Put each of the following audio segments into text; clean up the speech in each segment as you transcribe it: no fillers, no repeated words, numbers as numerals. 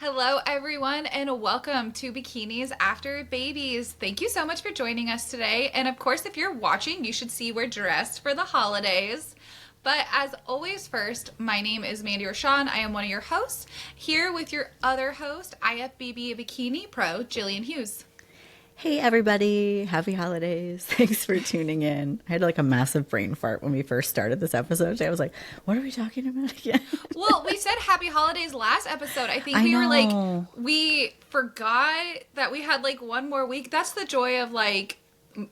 Hello, everyone, and welcome to Bikinis After Babies. Thank you so much for joining us today. And of course, if you're watching, you should see we're dressed for the holidays. But as always, first, my name is Mandy Rashawn. I am one of your hosts, here with your other host, IFBB Bikini Pro, Jillian Hughes. Hey everybody, happy holidays. Thanks for tuning in. I had like a massive brain fart when we first started this episode. I was like, what are we talking about again? Well, we said happy holidays last episode. I think I we were like, know. we forgot that we had like one more week. That's the joy of like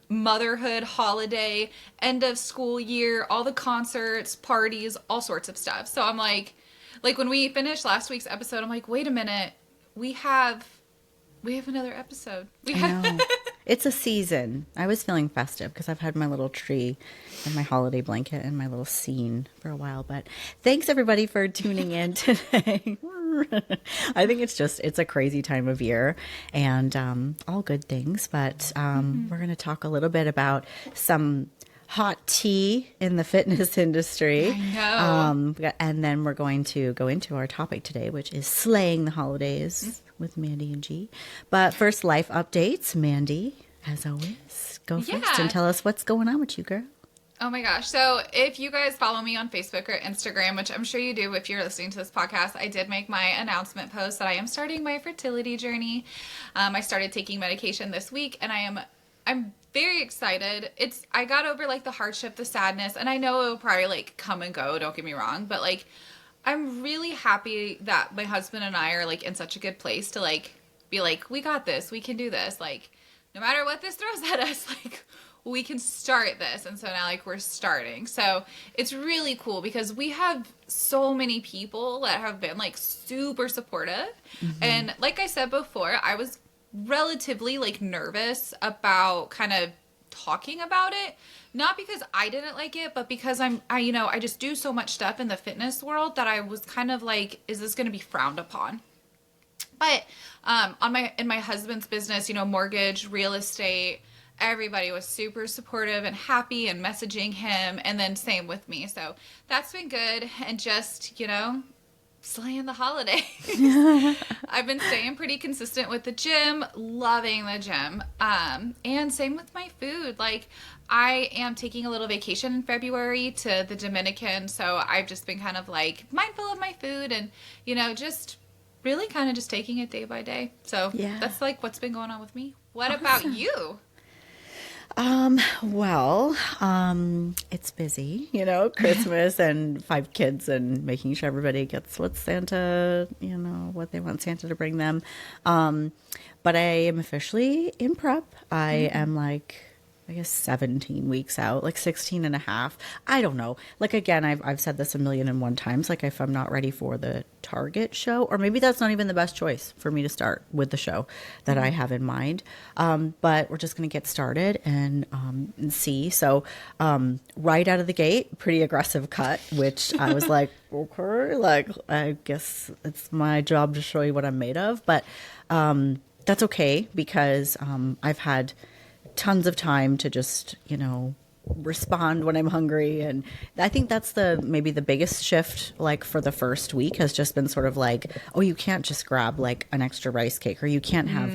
motherhood, holiday, end of school year, all the concerts, parties, all sorts of stuff. So I'm like when we finished last week's episode, I'm like, wait a minute, we have another episode. We I have know. It's a season. I was feeling festive because I've had my little tree and my holiday blanket and my little scene for a while. But thanks everybody for tuning in today. I think it's a crazy time of year and all good things. But we're going to talk a little bit about some hot tea in the fitness industry. I know. And then we're going to go into our topic today, which is slaying the holidays with Mandy and G. But first, life updates. Mandy, as always, go first Yeah. and tell us what's going on with you, girl. Oh my gosh. So if you guys follow me on Facebook or Instagram, which I'm sure you do if you're listening to this podcast, I did make my announcement post that I am starting my fertility journey. I started taking medication this week and I'm very excited. I got over like the hardship, the sadness, and I know it will probably like come and go, don't get me wrong, but like I'm really happy that my husband and I are like in such a good place to like be like, we got this, we can do this. Like no matter what this throws at us, like we can start this. And so now like we're starting. So it's really cool because we have so many people that have been like super supportive. And like I said before, I was relatively like nervous about kind of talking about it, not because I didn't like it, but because I just do so much stuff in the fitness world that I was kind of like, is this going to be frowned upon? But in my husband's business, mortgage, real estate, everybody was super supportive and happy and messaging him, and then same with me. So that's been good, and just slaying the holidays. I've been staying pretty consistent with the gym, loving the gym. And same with my food. Like I am taking a little vacation in February to the Dominican, so I've just been kind of like mindful of my food and just really kind of just taking it day by day. So Yeah. that's like what's been going on with me. What Awesome. about you? It's busy, Christmas and 5 kids and making sure everybody gets what Santa, what they want Santa to bring them. But I am officially in prep. I am like, I guess 17 weeks out, like 16 and a half. I don't know. Like, again, I've said this a million and one times, like if I'm not ready for the Target show, or maybe that's not even the best choice for me to start with the show that I have in mind. But we're just going to get started and see. So right out of the gate, pretty aggressive cut, which I was like, okay, like, I guess it's my job to show you what I'm made of. But that's okay because I've had tons of time to just, respond when I'm hungry. And I think that's maybe the biggest shift, like for the first week has just been sort of like, oh, you can't just grab like an extra rice cake, or you can't have,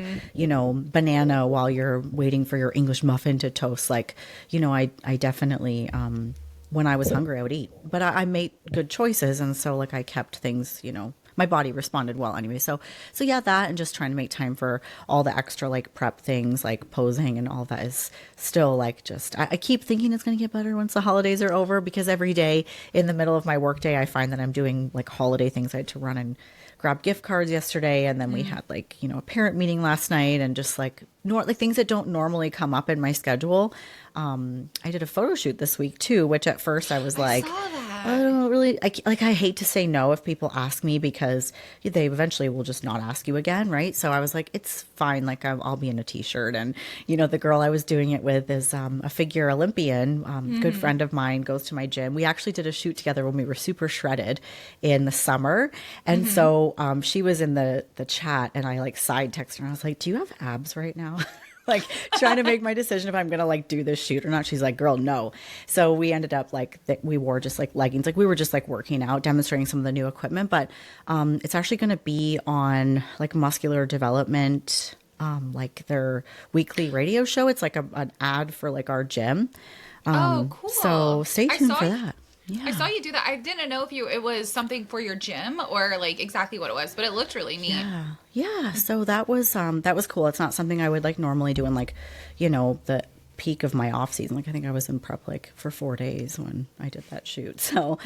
banana while you're waiting for your English muffin to toast. Like, I definitely, when I was hungry, I would eat, but I made good choices. And so like I kept things, my body responded well anyway. So yeah, that and just trying to make time for all the extra like prep things like posing and all that is still like just, I keep thinking it's going to get better once the holidays are over, because every day in the middle of my workday, I find that I'm doing like holiday things. I had to run and grab gift cards yesterday. And then we had like, a parent meeting last night, and just like like things that don't normally come up in my schedule. I did a photo shoot this week too, which at first I was like, Saw that. I don't really, I hate to say no if people ask me, because they eventually will just not ask you again, right? So I was like, it's fine. Like I'll be in a t-shirt. And, the girl I was doing it with is a figure Olympian, good friend of mine, goes to my gym. We actually did a shoot together when we were super shredded in the summer. And so she was in the chat, and I like side texted her. I was like, do you have abs right now? like trying to make my decision if I'm going to like do this shoot or not. She's like, girl, no. So we ended up like we wore just like leggings. Like we were just like working out, demonstrating some of the new equipment, but it's actually going to be on like muscular development, like their weekly radio show. It's like an ad for like our gym. Oh, cool. So stay tuned for that. Yeah. I saw you do that. I didn't know if it was something for your gym or like exactly what it was, but it looked really neat. Yeah. Yeah. So that was cool. It's not something I would like normally do in like, the peak of my off season. Like I think I was in prep like for 4 days when I did that shoot. So,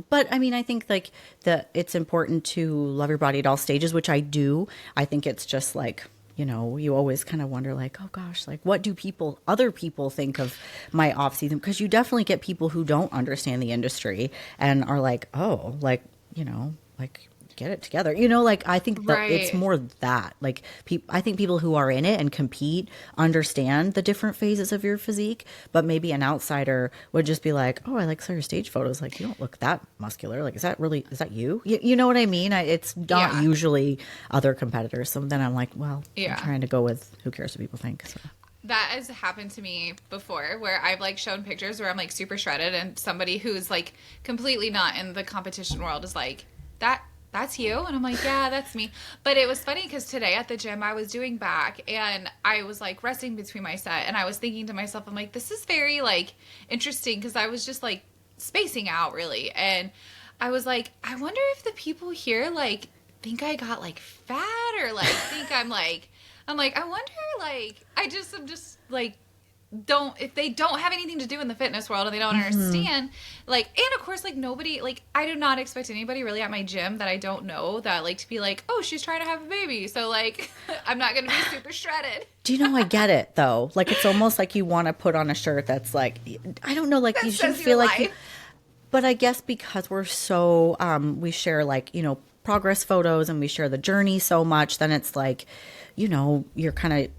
but I mean, I think like it's important to love your body at all stages, which I do. I think it's just like, you always kind of wonder like, oh gosh, like what do other people think of my off season? Because you definitely get people who don't understand the industry and are like, oh, like, like get it together. Like I think that it's more that like I think people who are in it and compete understand the different phases of your physique, but maybe an outsider would just be like, oh, I like saw your stage photos. Like you don't look that muscular. Like, is that you? You know what I mean? It's not usually other competitors. So then I'm like, well, I'm trying to go with who cares what people think. So. That has happened to me before where I've like shown pictures where I'm like super shredded and somebody who's like completely not in the competition world is like, that's you? And I'm like, yeah, that's me. But it was funny because today at the gym I was doing back and I was like resting between my set and I was thinking to myself, I'm like, this is very like interesting because I was just like spacing out really. And I was like, I wonder if the people here like think I got like fat or like think I'm like, I wonder like, I'm just like, if they don't have anything to do in the fitness world and they don't understand like, and of course like nobody like I do not expect anybody really at my gym that I don't know that like to be like, oh, she's trying to have a baby, so like I'm not gonna be super shredded. Do you know, I get it though, like it's almost like you want to put on a shirt that's like, I don't know, like that you shouldn't feel like but I guess because we're so we share like progress photos and we share the journey so much, then it's like you're kind of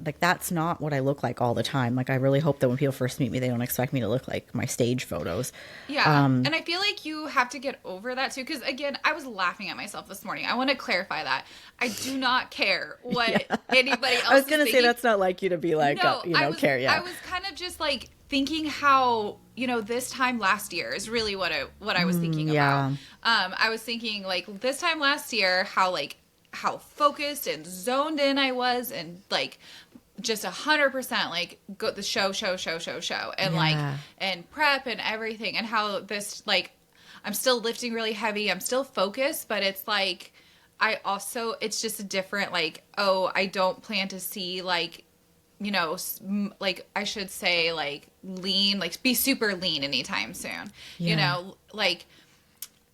like, that's not what I look like all the time. Like, I really hope that when people first meet me, they don't expect me to look like my stage photos. Yeah. And I feel like you have to get over that too. Because again, I was laughing at myself this morning. I want to clarify that. I do not care what anybody else is I was going to say that's not like you to be like, care. Yeah. I was kind of just like thinking how, this time last year is really what I was thinking about. I was thinking like this time last year, how focused and zoned in I was and like just 100% like go the show and like and prep and everything and how this like I'm still lifting really heavy, I'm still focused, but it's like it's just a different like, oh, I don't plan to see like like I should say like lean, like be super lean anytime soon. Like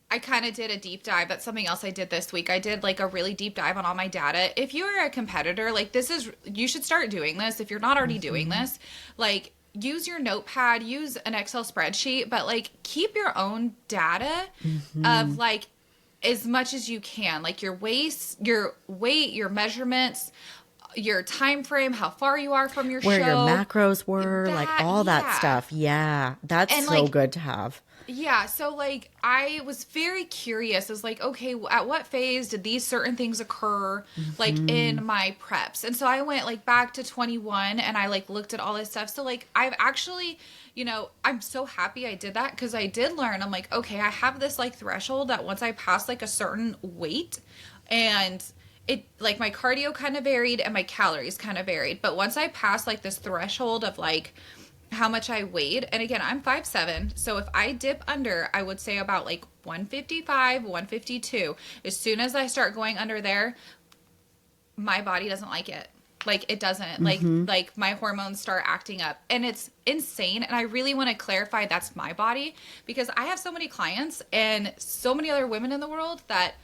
I kind of did a deep dive. That's something else I did this week. I did like a really deep dive on all my data. If you're a competitor, like you should start doing this. If you're not already doing this, like use your notepad, use an Excel spreadsheet, but like keep your own data of like as much as you can, like your weight, your measurements, your time frame, how far you are from your where show. Where your macros were, like all that stuff. Yeah. That's and so good to have. Yeah, so like I was very curious. I was like, okay, at what phase did these certain things occur like in my preps? And so I went like back to 21 and I like looked at all this stuff. So like I've actually, I'm so happy I did that because I did learn. I'm like, okay, I have this like threshold that once I pass like a certain weight and it like my cardio kind of varied and my calories kind of varied. But once I passed like this threshold of like how much I weighed. And again, I'm 5'7". So if I dip under, I would say about like 155, 152. As soon as I start going under there, my body doesn't like it. Like it doesn't like my hormones start acting up and it's insane. And I really want to clarify that's my body because I have so many clients and so many other women in the world that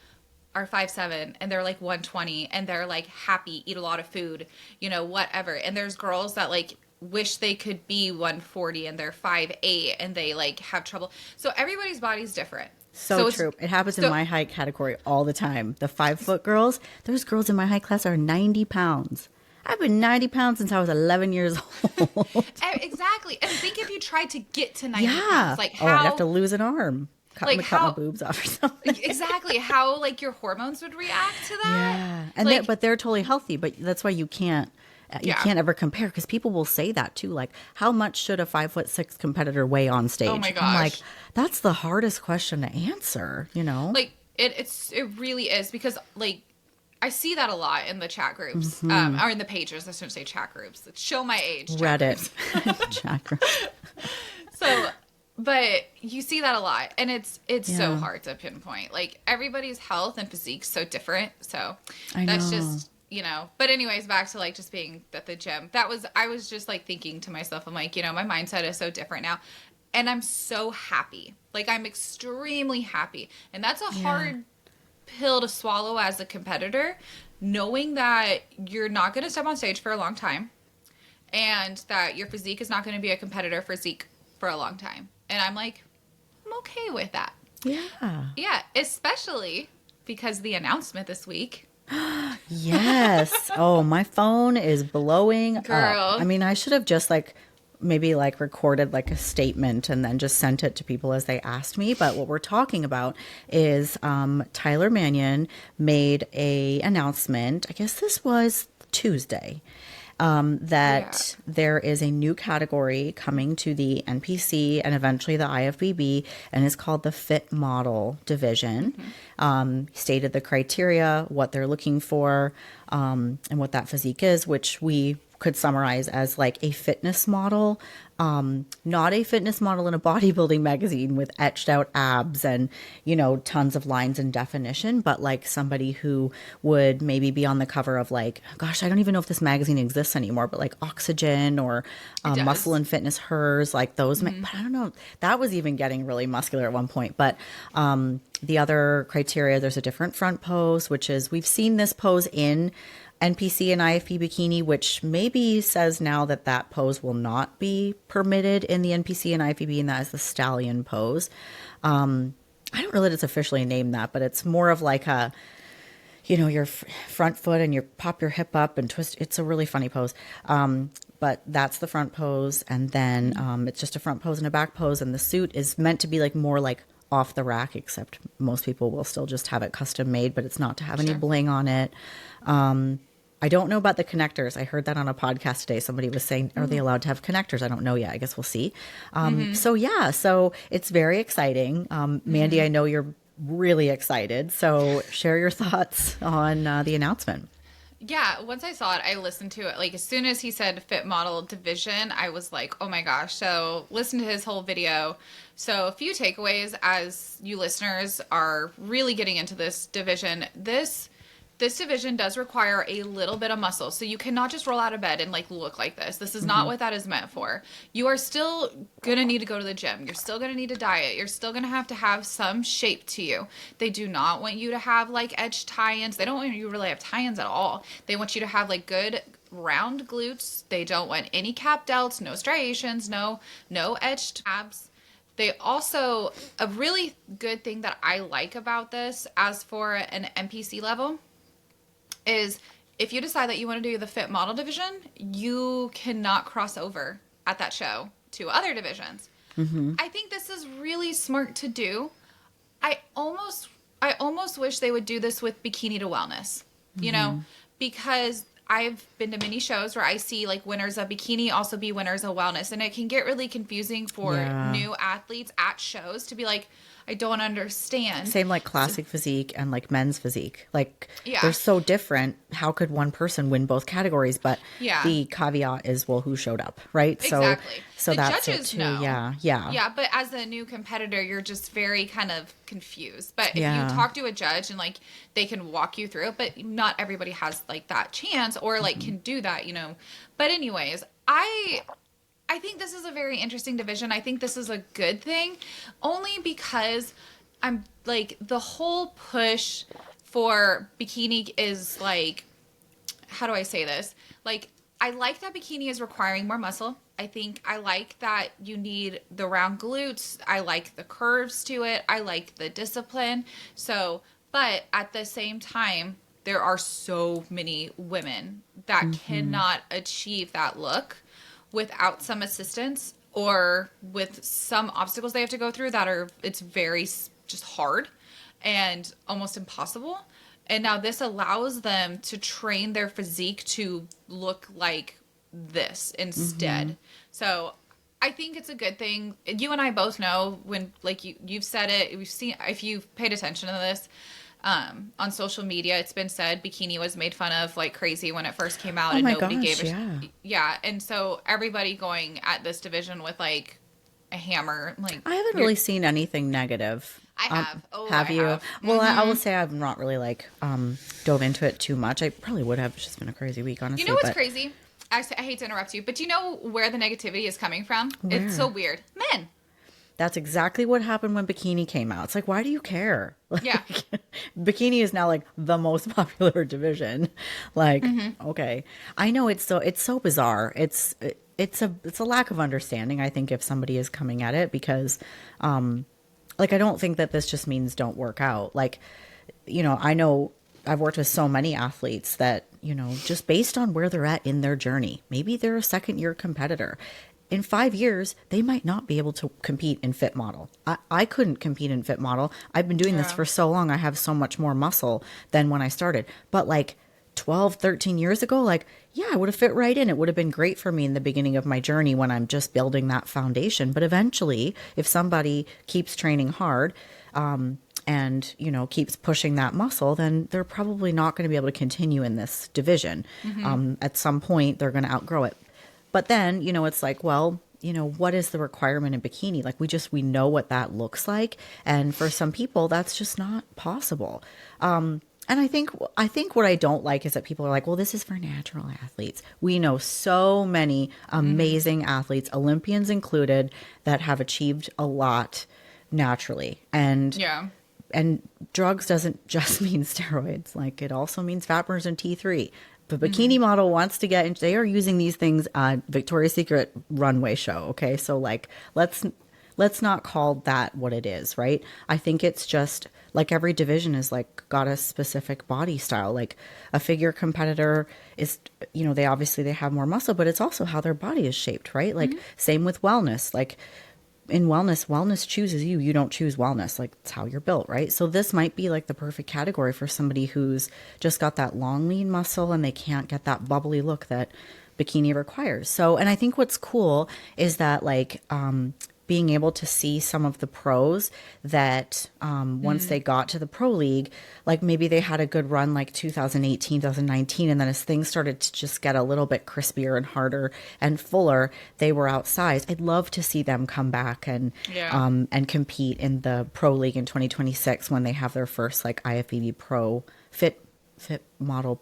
are 5'7" and they're like 120 and they're like happy, eat a lot of food, whatever. And there's girls that like wish they could be 140 and they're 5'8" and they like have trouble. So everybody's body's different. So true. It happens in my height category all the time. The 5-foot girls, those girls in my height class are 90 pounds. I've been 90 pounds since I was 11 years old. Exactly. And think if you tried to get to 90 pounds, like how... I'd have to lose an arm. Cut my boobs off or something. Exactly. How like your hormones would react to that. Yeah. And but they're totally healthy, but that's why you can't. You Yeah. can't ever compare because people will say that too. Like, how much should a 5'6" competitor weigh on stage? Oh my I'm like, gosh. that's the hardest question to answer, you know? Like it really is, because like I see that a lot in the chat groups, or in the pages. I shouldn't say chat groups. Show my age. Chat Reddit. groups. Chakra. So, but you see that a lot, and it's so Yeah. hard to pinpoint. Like everybody's health and physique's so different. So I that's know. just, But anyways, back to like just being at the gym. I was just like thinking to myself, I'm like, my mindset is so different now, and I'm so happy. Like I'm extremely happy, and that's a hard pill to swallow as a competitor, knowing that you're not going to step on stage for a long time, and that your physique is not going to be a competitor physique for a long time. And I'm like, I'm okay with that. Yeah. Yeah, especially because the announcement this week. Yes. Oh, my phone is blowing Girl. up. I mean, I should have just maybe recorded a statement and then just sent it to people as they asked me. But what we're talking about is Tyler Mannion made a announcement. I guess this was Tuesday. That there is a new category coming to the NPC and eventually the IFBB, and it's called the Fit Model Division. Stated the criteria, what they're looking for, and what that physique is, which we could summarize as a fitness model, not a fitness model in a bodybuilding magazine with etched out abs and, tons of lines and definition, but somebody who would maybe be on the cover of gosh, I don't even know if this magazine exists anymore, but Oxygen or Muscle and Fitness Hers, those. But I don't know. That was even getting really muscular at one point. But the other criteria, there's a different front pose, which is, we've seen this pose in NPC and IFB bikini, which maybe says now that that pose will not be permitted in the NPC and IFBB, and that is the stallion pose. I don't know that it's officially named that, but it's more of your front foot and you pop your hip up and twist. It's a really funny pose. But that's the front pose. And then it's just a front pose and a back pose. And the suit is meant to be more off the rack, except most people will still just have it custom made, but it's not to have any bling on it. I don't know about the connectors. I heard that on a podcast today. Somebody was saying, are they allowed to have connectors? I don't know yet. I guess we'll see. So it's very exciting. Mandy, I know you're really excited. So share your thoughts on the announcement. Yeah, once I saw it, I listened to it. As soon as he said Fit Model Division, I was like, oh my gosh. So listen to his whole video. So a few takeaways as you listeners are really getting into this division. This division does require a little bit of muscle. So you cannot just roll out of bed and look like this. This is not what that is meant for. You are still going to need to go to the gym. You're still going to need to diet. You're still going to have some shape to you. They do not want you to have edge tie-ins. They don't want you to really have tie-ins at all. They want you to have good round glutes. They don't want any cap delts, no striations, no edged abs. They also, a really good thing that I like about this as for an NPC level, is if you decide that you want to do the Fit Model Division, you cannot cross over at that show to other divisions. I think this is really smart to do. I almost wish they would do this with Bikini to Wellness, because I've been to many shows where I see winners of bikini also be winners of wellness, and it can get really confusing for new athletes at shows to be I don't understand. Same classic physique and men's physique. They're so different. How could one person win both categories? But the caveat is, well, who showed up, right? Exactly. So the that's judges it too. know. Yeah. Yeah, but as a new competitor, you're just very kind of confused. But if you talk to a judge and they can walk you through it, but not everybody has that chance or can do that, But anyways, I think this is a very interesting division. I think this is a good thing, only because I'm the whole push for bikini is how do I say this? I like that bikini is requiring more muscle. I like that you need the round glutes. I like the curves to it. I like the discipline. So, but at the same time, there are so many women that cannot achieve that look without some assistance or with some obstacles they have to go through it's very just hard and almost impossible. And now this allows them to train their physique to look like this instead. So I think it's a good thing. You and I both know when, like, you've said it, we've seen, if you've paid attention to this, on social media, it's been said bikini was made fun of like crazy when it first came out, Oh and my nobody gosh, gave yeah. yeah. And so everybody going at this division with like a hammer, like, I haven't really seen anything negative. I have. Oh, I Have you? have. Well, I will say I've not really like dove into it too much. I probably would have. It's just been a crazy week, honestly. You know what's but crazy? I hate to interrupt you, but do you know where the negativity is coming from? Where? It's so weird. Men. That's exactly what happened when Bikini came out. It's like, why do you care? Like, Yeah. Bikini is now like the most popular division. Like, okay, I know it's so bizarre. It's a lack of understanding, I think, if somebody is coming at it, because like, I don't think that this just means don't work out. Like, I know I've worked with so many athletes that, just based on where they're at in their journey, maybe they're a second year competitor. In 5 years, they might not be able to compete in fit model. I couldn't compete in fit model. I've been doing this for so long. I have so much more muscle than when I started. But like 12, 13 years ago, like, yeah, I would have fit right in. It would have been great for me in the beginning of my journey when I'm just building that foundation. But eventually, if somebody keeps training hard, and keeps pushing that muscle, then they're probably not going to be able to continue in this division. At some point, they're going to outgrow it. But then, it's like, well, what is the requirement in bikini? Like, we know what that looks like. And for some people, that's just not possible. And I think what I don't like is that people are like, well, this is for natural athletes. We know so many amazing athletes, Olympians included, that have achieved a lot naturally. And drugs doesn't just mean steroids. Like, it also means fat burners and T3. The bikini model wants to get into, they are using these things on Victoria's Secret runway show. Okay. So like, let's not call that what it is. Right. I think it's just like every division is like got a specific body style. Like a figure competitor is, they obviously they have more muscle, but it's also how their body is shaped. Right. Like same with wellness. Like in wellness chooses you. You don't choose wellness. Like, it's how you're built, right? So this might be like the perfect category for somebody who's just got that long, lean muscle and they can't get that bubbly look that bikini requires. So, and I think what's cool is that like, being able to see some of the pros that once they got to the pro league, like maybe they had a good run like 2018, 2019, and then as things started to just get a little bit crispier and harder and fuller, they were outsized. I'd love to see them come back and compete in the pro league in 2026 when they have their first like IFBB pro fit model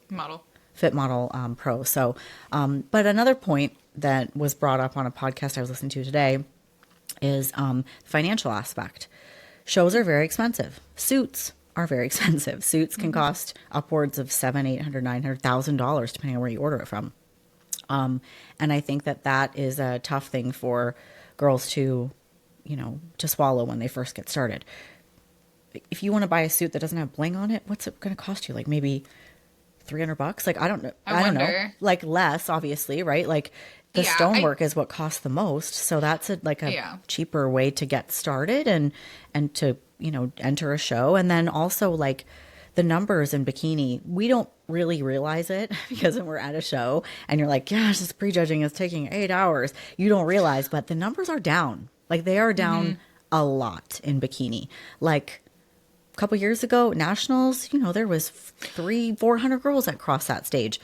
pro. So, but another point that was brought up on a podcast I was listening to today is financial aspect. Shows are very expensive. Suits are very expensive. Suits can cost upwards of $700, $800, $900,000 depending on where you order it from. And I think that is a tough thing for girls to swallow when they first get started. If you want to buy a suit that doesn't have bling on it, what's it going to cost you? Like maybe $300? Like, I don't know. I don't know. Like less, obviously, right? Like, the stonework is what costs the most. So that's a cheaper way to get started and to, enter a show. And then also like the numbers in bikini, we don't really realize it because when we're at a show and you're like, gosh, this prejudging is taking 8 hours. You don't realize, but the numbers are down. Like they are down a lot in bikini. Like a couple years ago, nationals, there was 400 girls that crossed that stage.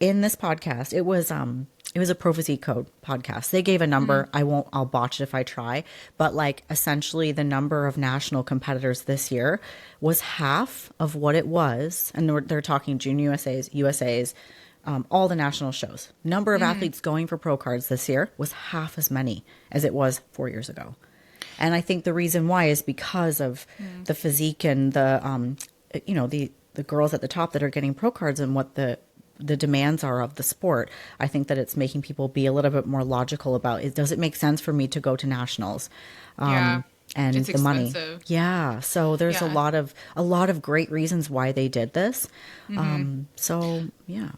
In this podcast, it was a Pro Physique Code podcast. They gave a number. I'll botch it if I try. But like essentially the number of national competitors this year was half of what it was. And they're talking Junior USAs, all the national shows. Number of athletes going for pro cards this year was half as many as it was 4 years ago. And I think the reason why is because of the physique and the girls at the top that are getting pro cards and what the demands are of the sport. I think that it's making people be a little bit more logical about it. Does it make sense for me to go to nationals? And it's the money. expensive. Yeah. So there's a lot of great reasons why they did this. So yeah.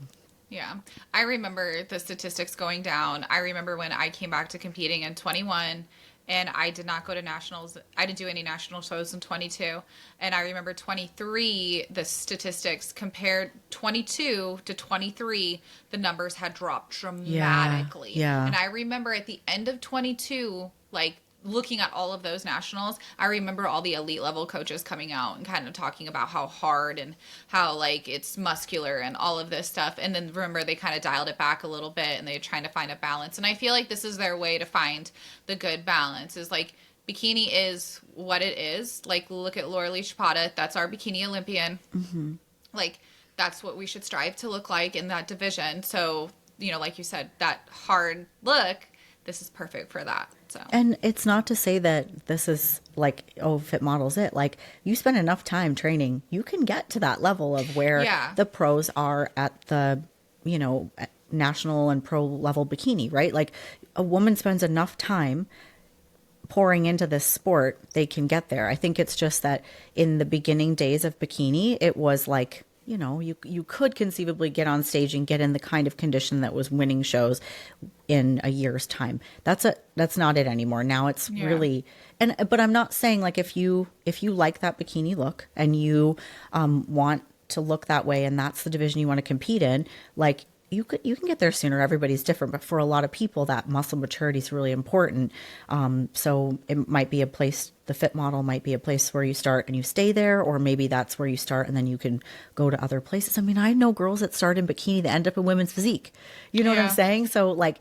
Yeah. I remember the statistics going down. I remember when I came back to competing in 21 and I did not go to nationals. I didn't do any national shows in 22. And I remember 23, the statistics compared 22 to 23, the numbers had dropped dramatically. Yeah. And I remember at the end of 22, like looking at all of those nationals, I remember all the elite level coaches coming out and kind of talking about how hard and how like it's muscular and all of this stuff. And then remember they kind of dialed it back a little bit and they're trying to find a balance. And I feel like this is their way to find the good balance, is like bikini is what it is. Like look at Laura Lee Chapada. That's our bikini Olympian. Mm-hmm. Like that's what we should strive to look like in that division. So, you know, like you said, that hard look, this is perfect for that. So. And it's not to say that this is like, oh, fit model's it. Like you spend enough time training, you can get to that level of where the pros are at the, you know, national and pro level bikini, right? Like a woman spends enough time pouring into this sport, they can get there. I think it's just that in the beginning days of bikini, it was like, you know, you could conceivably get on stage and get in the kind of condition that was winning shows in a year's time. That's not it anymore. Now it's really, but I'm not saying like if you like that bikini look and you want to look that way and that's the division you want to compete in, like you can get there sooner. Everybody's different, but for a lot of people, that muscle maturity is really important. So it might be a place. The fit model might be a place where you start and you stay there, or maybe that's where you start and then you can go to other places. I mean, I know girls that start in bikini that end up in women's physique. You know what I'm saying? So like,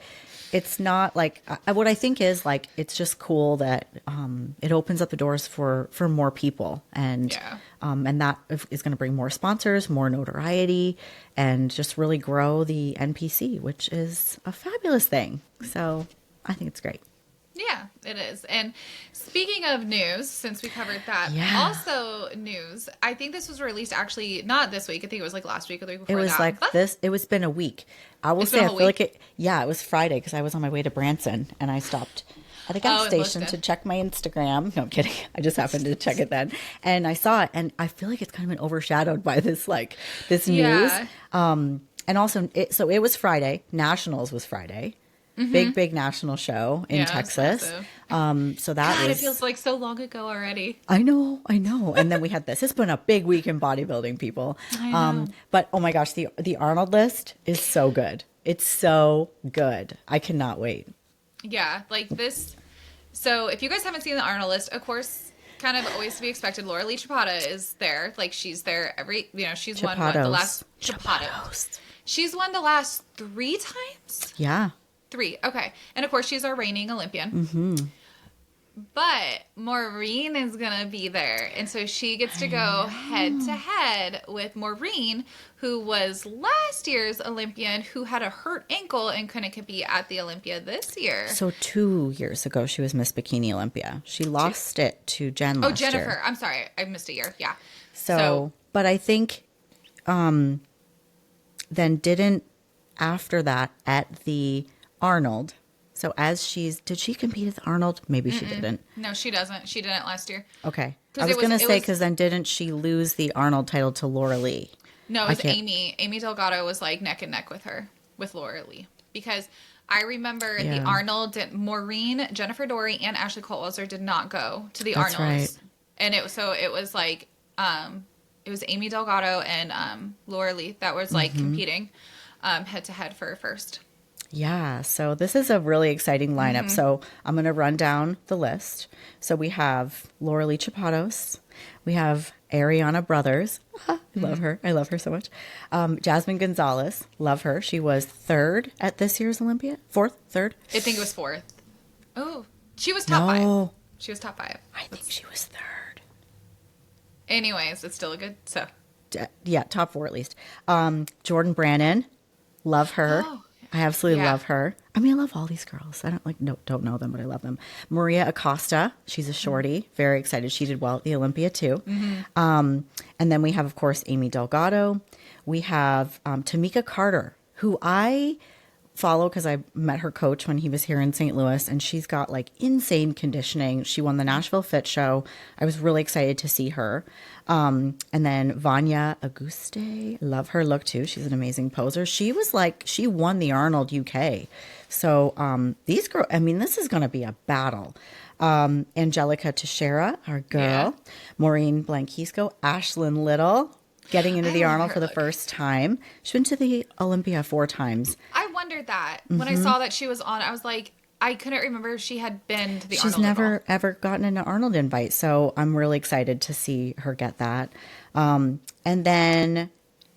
it's not like what I think is like, it's just cool that it opens up the doors for more people, and that is going to bring more sponsors, more notoriety, and just really grow the NPC, which is a fabulous thing. So I think it's great. Yeah, it is. And speaking of news, since we covered that, also news, I think this was released actually not this week. I think it was like last week or the week before that. It was like this. It was been a week. I will say, I feel like it was Friday because I was on my way to Branson and I stopped at a gas station to check my Instagram. No, I'm kidding. I just happened to check it then. And I saw it and I feel like it's kind of been overshadowed by this news. And also, it was Friday. Nationals was Friday. Mm-hmm. Big national show in Texas. So that it feels like so long ago already. I know. And then we had this. It's been a big week in bodybuilding, people. I know. But oh my gosh, the Arnold list is so good. It's so good. I cannot wait. Yeah, like this. So if you guys haven't seen the Arnold list, of course, kind of always to be expected, Laura Lee Chapada is there. Like she's there she's won the last Chapados. She's won the last 3 times. Yeah. 3. Okay. And of course, she's our reigning Olympian. Mm-hmm. But Maureen is going to be there. And so she gets to go head to head with Maureen, who was last year's Olympian, who had a hurt ankle and couldn't compete at the Olympia this year. So 2 years ago, she was Miss Bikini Olympia. She lost it to Jen last Jennifer. year. I'm sorry. I missed a year. Yeah. So but I think then didn't after that at the Arnold. So did she compete at the Arnold? Maybe she didn't. No, she doesn't. She didn't last year. Okay. I was going to say, because then didn't she lose the Arnold title to Laura Lee? No, it was Amy. Amy Delgado was like neck and neck with Laura Lee. Because I remember the Arnold, Maureen, Jennifer Dory, and Ashley Coltwelser did not go to the Arnolds. Right. And it was like, it was Amy Delgado and Laura Lee that was like competing head to head for first. Yeah, so this is a really exciting lineup. Mm-hmm. So I'm going to run down the list. So we have Laura Lee Chapados. We have Ariana Brothers. I love her. I love her so much. Jasmine Gonzalez. Love her. She was 3rd at this year's Olympia. 4th? 3rd? I think it was 4th. Oh, she was top 5. She was top 5. I think she was 3rd. Anyways, it's still a good, so. Yeah, top 4 at least. Jordan Brannon. Love her. Oh. I absolutely love her. I mean, I love all these girls. I don't know them, but I love them. Maria Acosta, she's a shorty. Very excited. She did well at the Olympia too. Mm-hmm. And then we have, of course, Amy Delgado. We have Tamika Carter, who I follow because I met her coach when he was here in St. Louis, and she's got like insane conditioning. She won the Nashville Fit Show. I was really excited to see her. And then Vanya Auguste, love her look too. She's an amazing poser. She won the Arnold UK. So these girls, I mean, this is going to be a battle. Angelica Teixeira, our girl. Yeah. Maureen Blanquisco, Ashlyn Little, getting into I the love Arnold her for the look. first time. She's been to the Olympia 4 times. I wondered that when I saw that she was on. I was like, I couldn't remember if she had been to the She's Arnold at all. never ever gotten an Arnold invite, so I'm really excited to see her get that. And then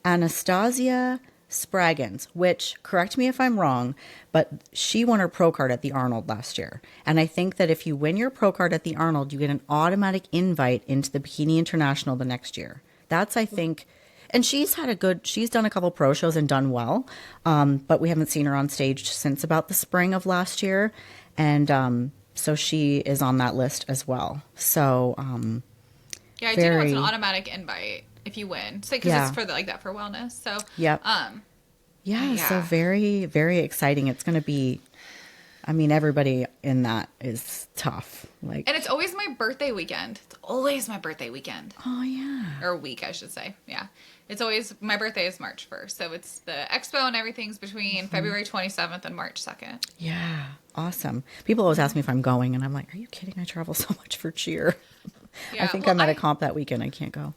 Anastasia Spraggins, which, correct me if I'm wrong, but she won her pro card at the Arnold last year. And I think that if you win your pro card at the Arnold, you get an automatic invite into the Bikini International the next year. That's, I think, and she's done a couple pro shows and done well, but we haven't seen her on stage since about the spring of last year. And so she is on that list as well. So, Yeah, I do know it's an automatic invite if you win. So, because it's for like that for wellness. So, yep. Yeah, so very, very exciting. It's going to be, I mean, everybody in that is tough. Like, and it's always my birthday weekend. It's always my birthday weekend. oh, yeah. Or week, I should say. Yeah. It's always, my birthday is March 1st. So it's the expo and everything's between February 27th and March 2nd. Yeah, awesome. People always ask me if I'm going, and I'm like, are you kidding? I travel so much for cheer. Yeah, I think I'm at a comp that weekend. I can't go.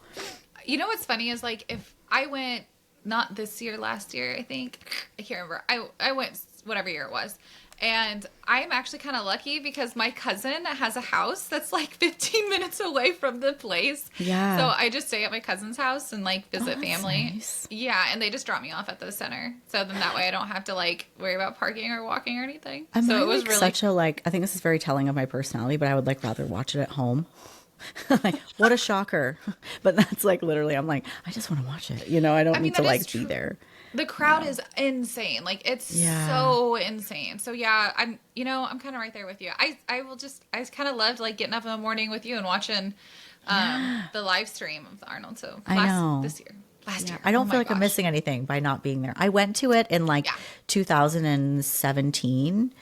You know what's funny is, like, if I went, not this year, last year, I think, I can't remember. I went whatever year it was. And I'm actually kind of lucky because my cousin has a house that's like 15 minutes away from the place. Yeah. So I just stay at my cousin's house and like visit that's family. nice. Yeah. And they just drop me off at the center. So then that way I don't have to like worry about parking or walking or anything. So it was like really such a, like, I think this is very telling of my personality, but I would like rather watch it at home. Like, what a shocker. But that's like literally, I'm like, I just want to watch it. You know, I don't need to like be there. The crowd is insane. Like, it's so insane. So yeah, I'm kind of right there with you. I kind of loved like getting up in the morning with you and watching the live stream of the Arnold. So last year. I don't feel like I'm missing anything by not being there. I went to it in like 2017.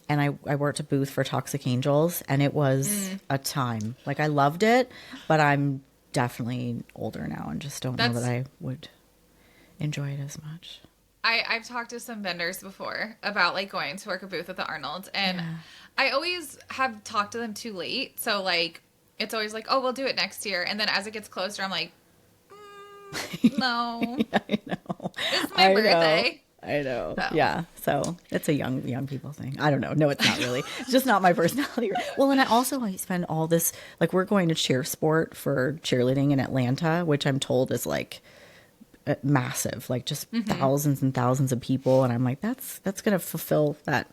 And I worked a booth for Toxic Angels, and it was a time. Like, I loved it, but I'm definitely older now and just don't know that I would enjoy it as much. I've talked to some vendors before about like going to work a booth at the Arnold, and I always have talked to them too late. So like, it's always like, oh, we'll do it next year. And then as it gets closer, I'm like, no. Yeah, I know. It's my birthday. I know. So. Yeah. So it's a young people thing. I don't know. No, it's not really. It's just not my personality. Well, and I spend all this, like, we're going to cheer sport for cheerleading in Atlanta, which I'm told is like massive, like just thousands and thousands of people. And I'm like, that's going to fulfill that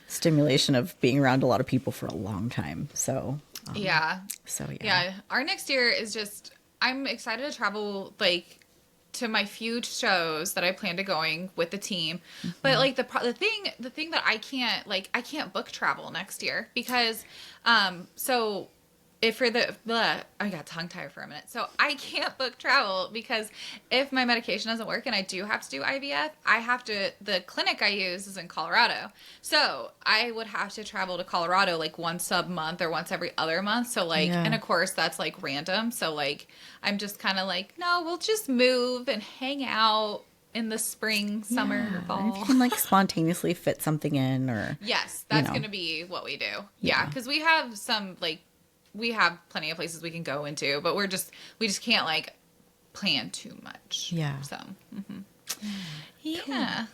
stimulation of being around a lot of people for a long time. So, yeah. Our next year is just, I'm excited to travel, like, to my few shows that I plan to going with the team. But like the thing that I can't book travel next year because so if for I got tongue tied for a minute. So I can't book travel because if my medication doesn't work and I do have to do IVF, the clinic I use is in Colorado. So I would have to travel to Colorado like once a month or once every other month. So like, and of course that's like random. So like, I'm just kind of like, no, we'll just move and hang out in the spring, summer, fall. And if you can like spontaneously fit something in or. Yes, that's going to be what we do. Yeah. Cause we have we have plenty of places we can go into, but we just can't like plan too much. Yeah. So, yeah.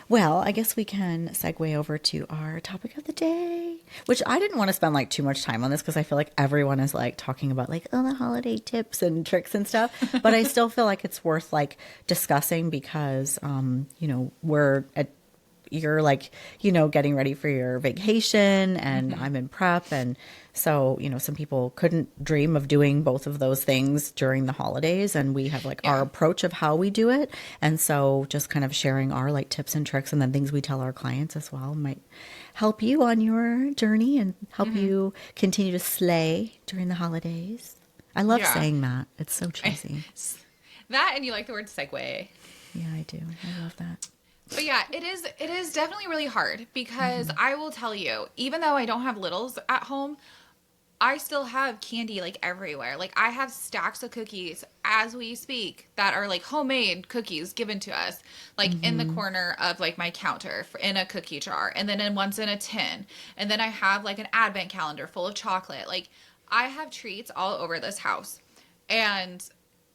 Well, I guess we can segue over to our topic of the day, which I didn't want to spend like too much time on this because I feel like everyone is like talking about like, oh, the holiday tips and tricks and stuff. But I still feel like it's worth like discussing because, you're like, getting ready for your vacation and I'm in prep. And so, some people couldn't dream of doing both of those things during the holidays. And we have like our approach of how we do it. And so just kind of sharing our like tips and tricks and then things we tell our clients as well might help you on your journey and help you continue to slay during the holidays. I love saying that. It's so cheesy. That and you like the word segue. Yeah, I do. I love that. But yeah, it is definitely really hard because I will tell you, even though I don't have littles at home, I still have candy like everywhere. Like I have stacks of cookies as we speak that are like homemade cookies given to us, like in the corner of like my counter in a cookie jar, and then one's in a tin, and then I have like an advent calendar full of chocolate. Like I have treats all over this house, and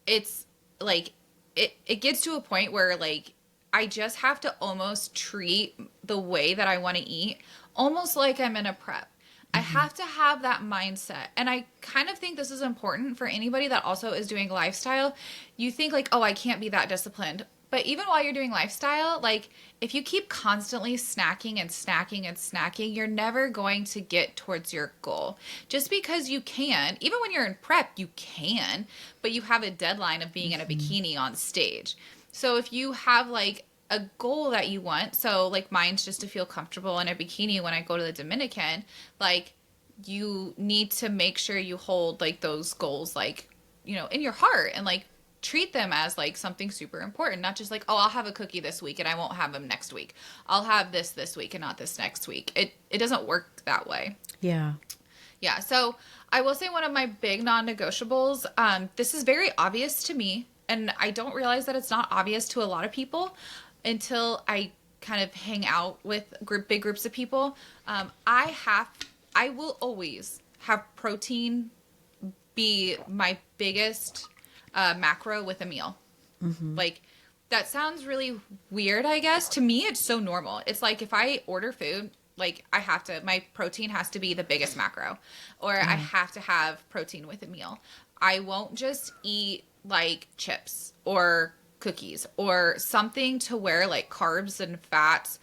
it's like it gets to a point where like I just have to almost treat the way that I want to eat almost like I'm in a prep. I have to have that mindset. And I kind of think this is important for anybody that also is doing lifestyle. You think like, oh, I can't be that disciplined. But even while you're doing lifestyle, like if you keep constantly snacking and snacking and snacking, you're never going to get towards your goal. Just because you can, even when you're in prep, you can, but you have a deadline of being in a bikini on stage. So if you have like a goal that you want, so like mine's just to feel comfortable in a bikini when I go to the Dominican, like you need to make sure you hold like those goals like, you know, in your heart, and like treat them as like something super important, not just like, oh, I'll have a cookie this week and I won't have them next week. I'll have this week and not this next week. It doesn't work that way. Yeah. Yeah. So I will say one of my big non-negotiables, this is very obvious to me, and I don't realize that it's not obvious to a lot of people until I kind of hang out with big groups of people. I will always have protein be my biggest macro with a meal. Like that sounds really weird, I guess. To me, it's so normal. It's like if I order food, like my protein has to be the biggest macro, or I have to have protein with a meal. I won't just eat like chips or cookies or something to where like carbs and fats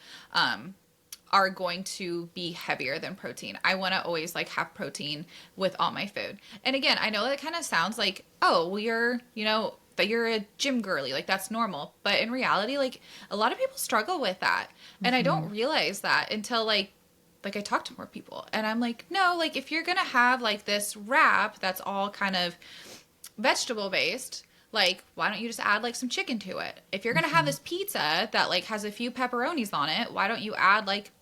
are going to be heavier than protein. I want to always like have protein with all my food. And again, I know that kind of sounds like, oh, well, that you're a gym girly, like that's normal. But in reality, like a lot of people struggle with that. And I don't realize that until like I talk to more people, and I'm like, no, like if you're going to have like this wrap that's all kind of vegetable based, like why don't you just add like some chicken to it? If you're gonna have this pizza that like has a few pepperonis on it, why don't you add like,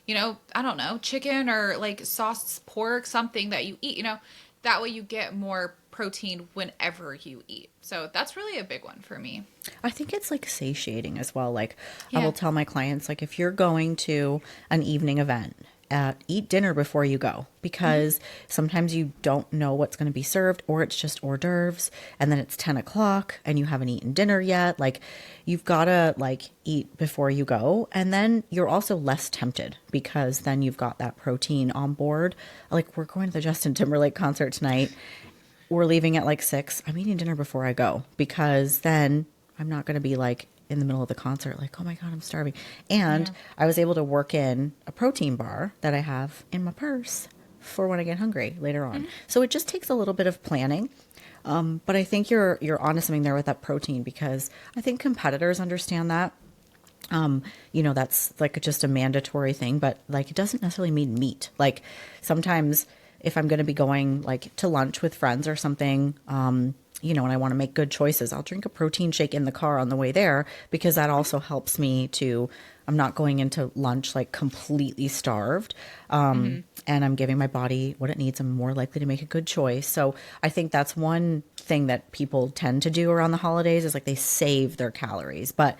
you know, I don't know, chicken or like sauce, pork, something that you eat, you know, that way you get more protein whenever you eat. So that's really a big one for me. I think it's like satiating as well. Like I will tell my clients, like if you're going to an evening event, eat dinner before you go, because sometimes you don't know what's going to be served, or it's just hors d'oeuvres and then it's 10 o'clock and you haven't eaten dinner yet. Like you've got to like eat before you go. And then you're also less tempted because then you've got that protein on board. Like we're going to the Justin Timberlake concert tonight. We're leaving at like 6. I'm eating dinner before I go, because then I'm not going to be like in the middle of the concert, like, oh my God, I'm starving. And I was able to work in a protein bar that I have in my purse for when I get hungry later on. So it just takes a little bit of planning. But I think you're onto something there with that protein, because I think competitors understand that. You know, that's like just a mandatory thing, but like it doesn't necessarily mean meat. Like sometimes if I'm going to be going like to lunch with friends or something, you know, and I want to make good choices, I'll drink a protein shake in the car on the way there, because that also helps me to, I'm not going into lunch like completely starved. And I'm giving my body what it needs. I'm more likely to make a good choice. So I think that's one thing that people tend to do around the holidays, is like they save their calories. But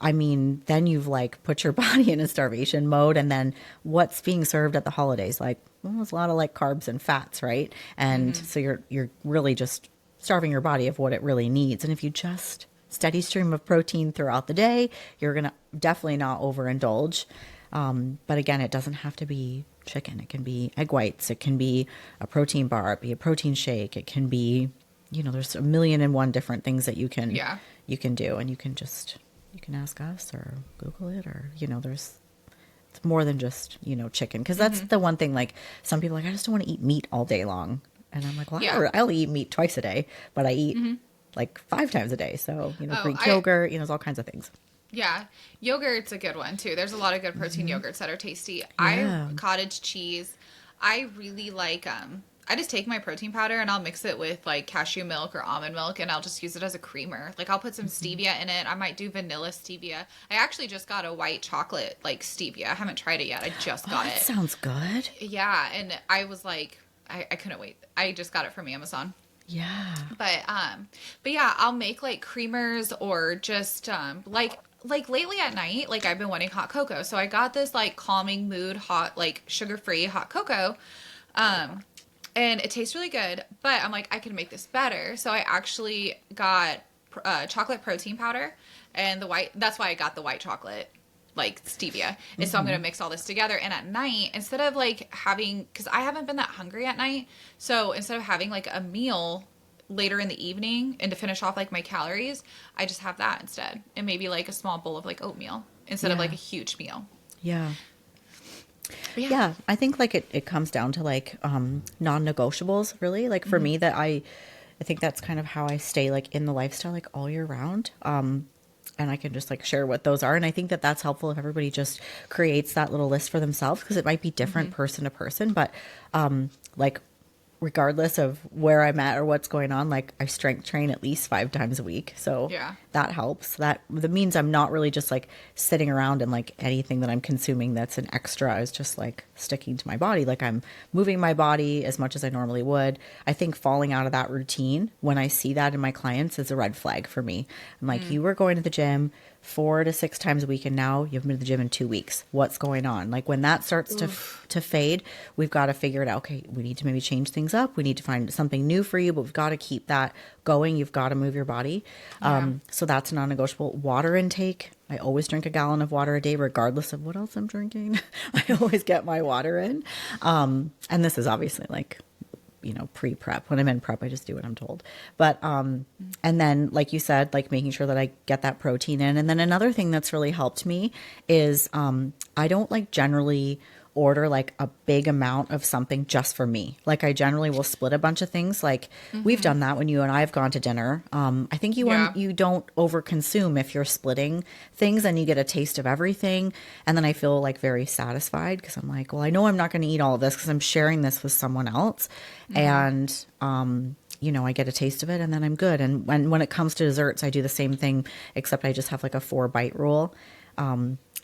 I mean, then you've like put your body in a starvation mode, and then what's being served at the holidays? Like, well, there's a lot of like carbs and fats, right? And so you're really just starving your body of what it really needs. And if you just steady stream of protein throughout the day, you're going to definitely not overindulge. But again, it doesn't have to be chicken. It can be egg whites. It can be a protein bar. It can be a protein shake. It can be, you know, there's a million and one different things that you can do. And you can ask us or Google it, or, you know, it's more than just, you know, chicken. Because that's the one thing, like some people are like, I just don't want to eat meat all day long. And I'm like, well, I only eat meat twice a day, but I eat like 5 times a day. So, you know, Greek yogurt, you know, there's all kinds of things. Yeah. Yogurt's a good one too. There's a lot of good protein yogurts that are tasty. Cottage cheese. I really like, I just take my protein powder and I'll mix it with like cashew milk or almond milk, and I'll just use it as a creamer. Like I'll put some stevia in it. I might do vanilla stevia. I actually just got a white chocolate like stevia. I haven't tried it yet. I just got it. Sounds good. Yeah. And I was like, I couldn't wait. I just got it from Amazon. Yeah. But yeah, I'll make like creamers or just like lately at night, like I've been wanting hot cocoa. So I got this like calming mood hot, like sugar-free hot cocoa. And it tastes really good, but I'm like, I can make this better. So I actually got chocolate protein powder and the white, that's why I got the white chocolate, like stevia. And so I'm going to mix all this together. And at night, instead of like having, cause I haven't been that hungry at night. So instead of having like a meal later in the evening and to finish off like my calories, I just have that instead. And maybe like a small bowl of like oatmeal instead of like a huge meal. Yeah. Yeah. I think like it comes down to like non-negotiables really. Like for me that I think that's kind of how I stay like in the lifestyle like all year round. And I can just like share what those are. And I think that that's helpful if everybody just creates that little list for themselves because it might be different person to person. But like regardless of where I'm at or what's going on, like I strength train at least 5 times a week. So that helps. That means I'm not really just like sitting around and like anything that I'm consuming that's an extra is just like sticking to my body. Like I'm moving my body as much as I normally would. I think falling out of that routine when I see that in my clients is a red flag for me. I'm like, you were going to the gym 4 to 6 times a week and now you've been to the gym in 2 weeks. What's going on? Like when that starts to fade, we've got to figure it out. Okay, we need to maybe change things up. We need to find something new for you, but we've got to keep that going. You've got to move your body. So that's a non-negotiable. Water intake. I always drink a gallon of water a day, regardless of what else I'm drinking. I always get my water in. And this is obviously like, you know, pre-prep. When I'm in prep, I just do what I'm told. But, and then like you said, like making sure that I get that protein in. And then another thing that's really helped me is, I don't like generally order like a big amount of something just for me. Like I generally will split a bunch of things. Like we've done that when you and I have gone to dinner. I think you don't overconsume if you're splitting things and you get a taste of everything. And then I feel like very satisfied because I'm like, well, I know I'm not going to eat all of this because I'm sharing this with someone else. And, you know, I get a taste of it and then I'm good. And when it comes to desserts, I do the same thing, except I just have like a 4-bite rule.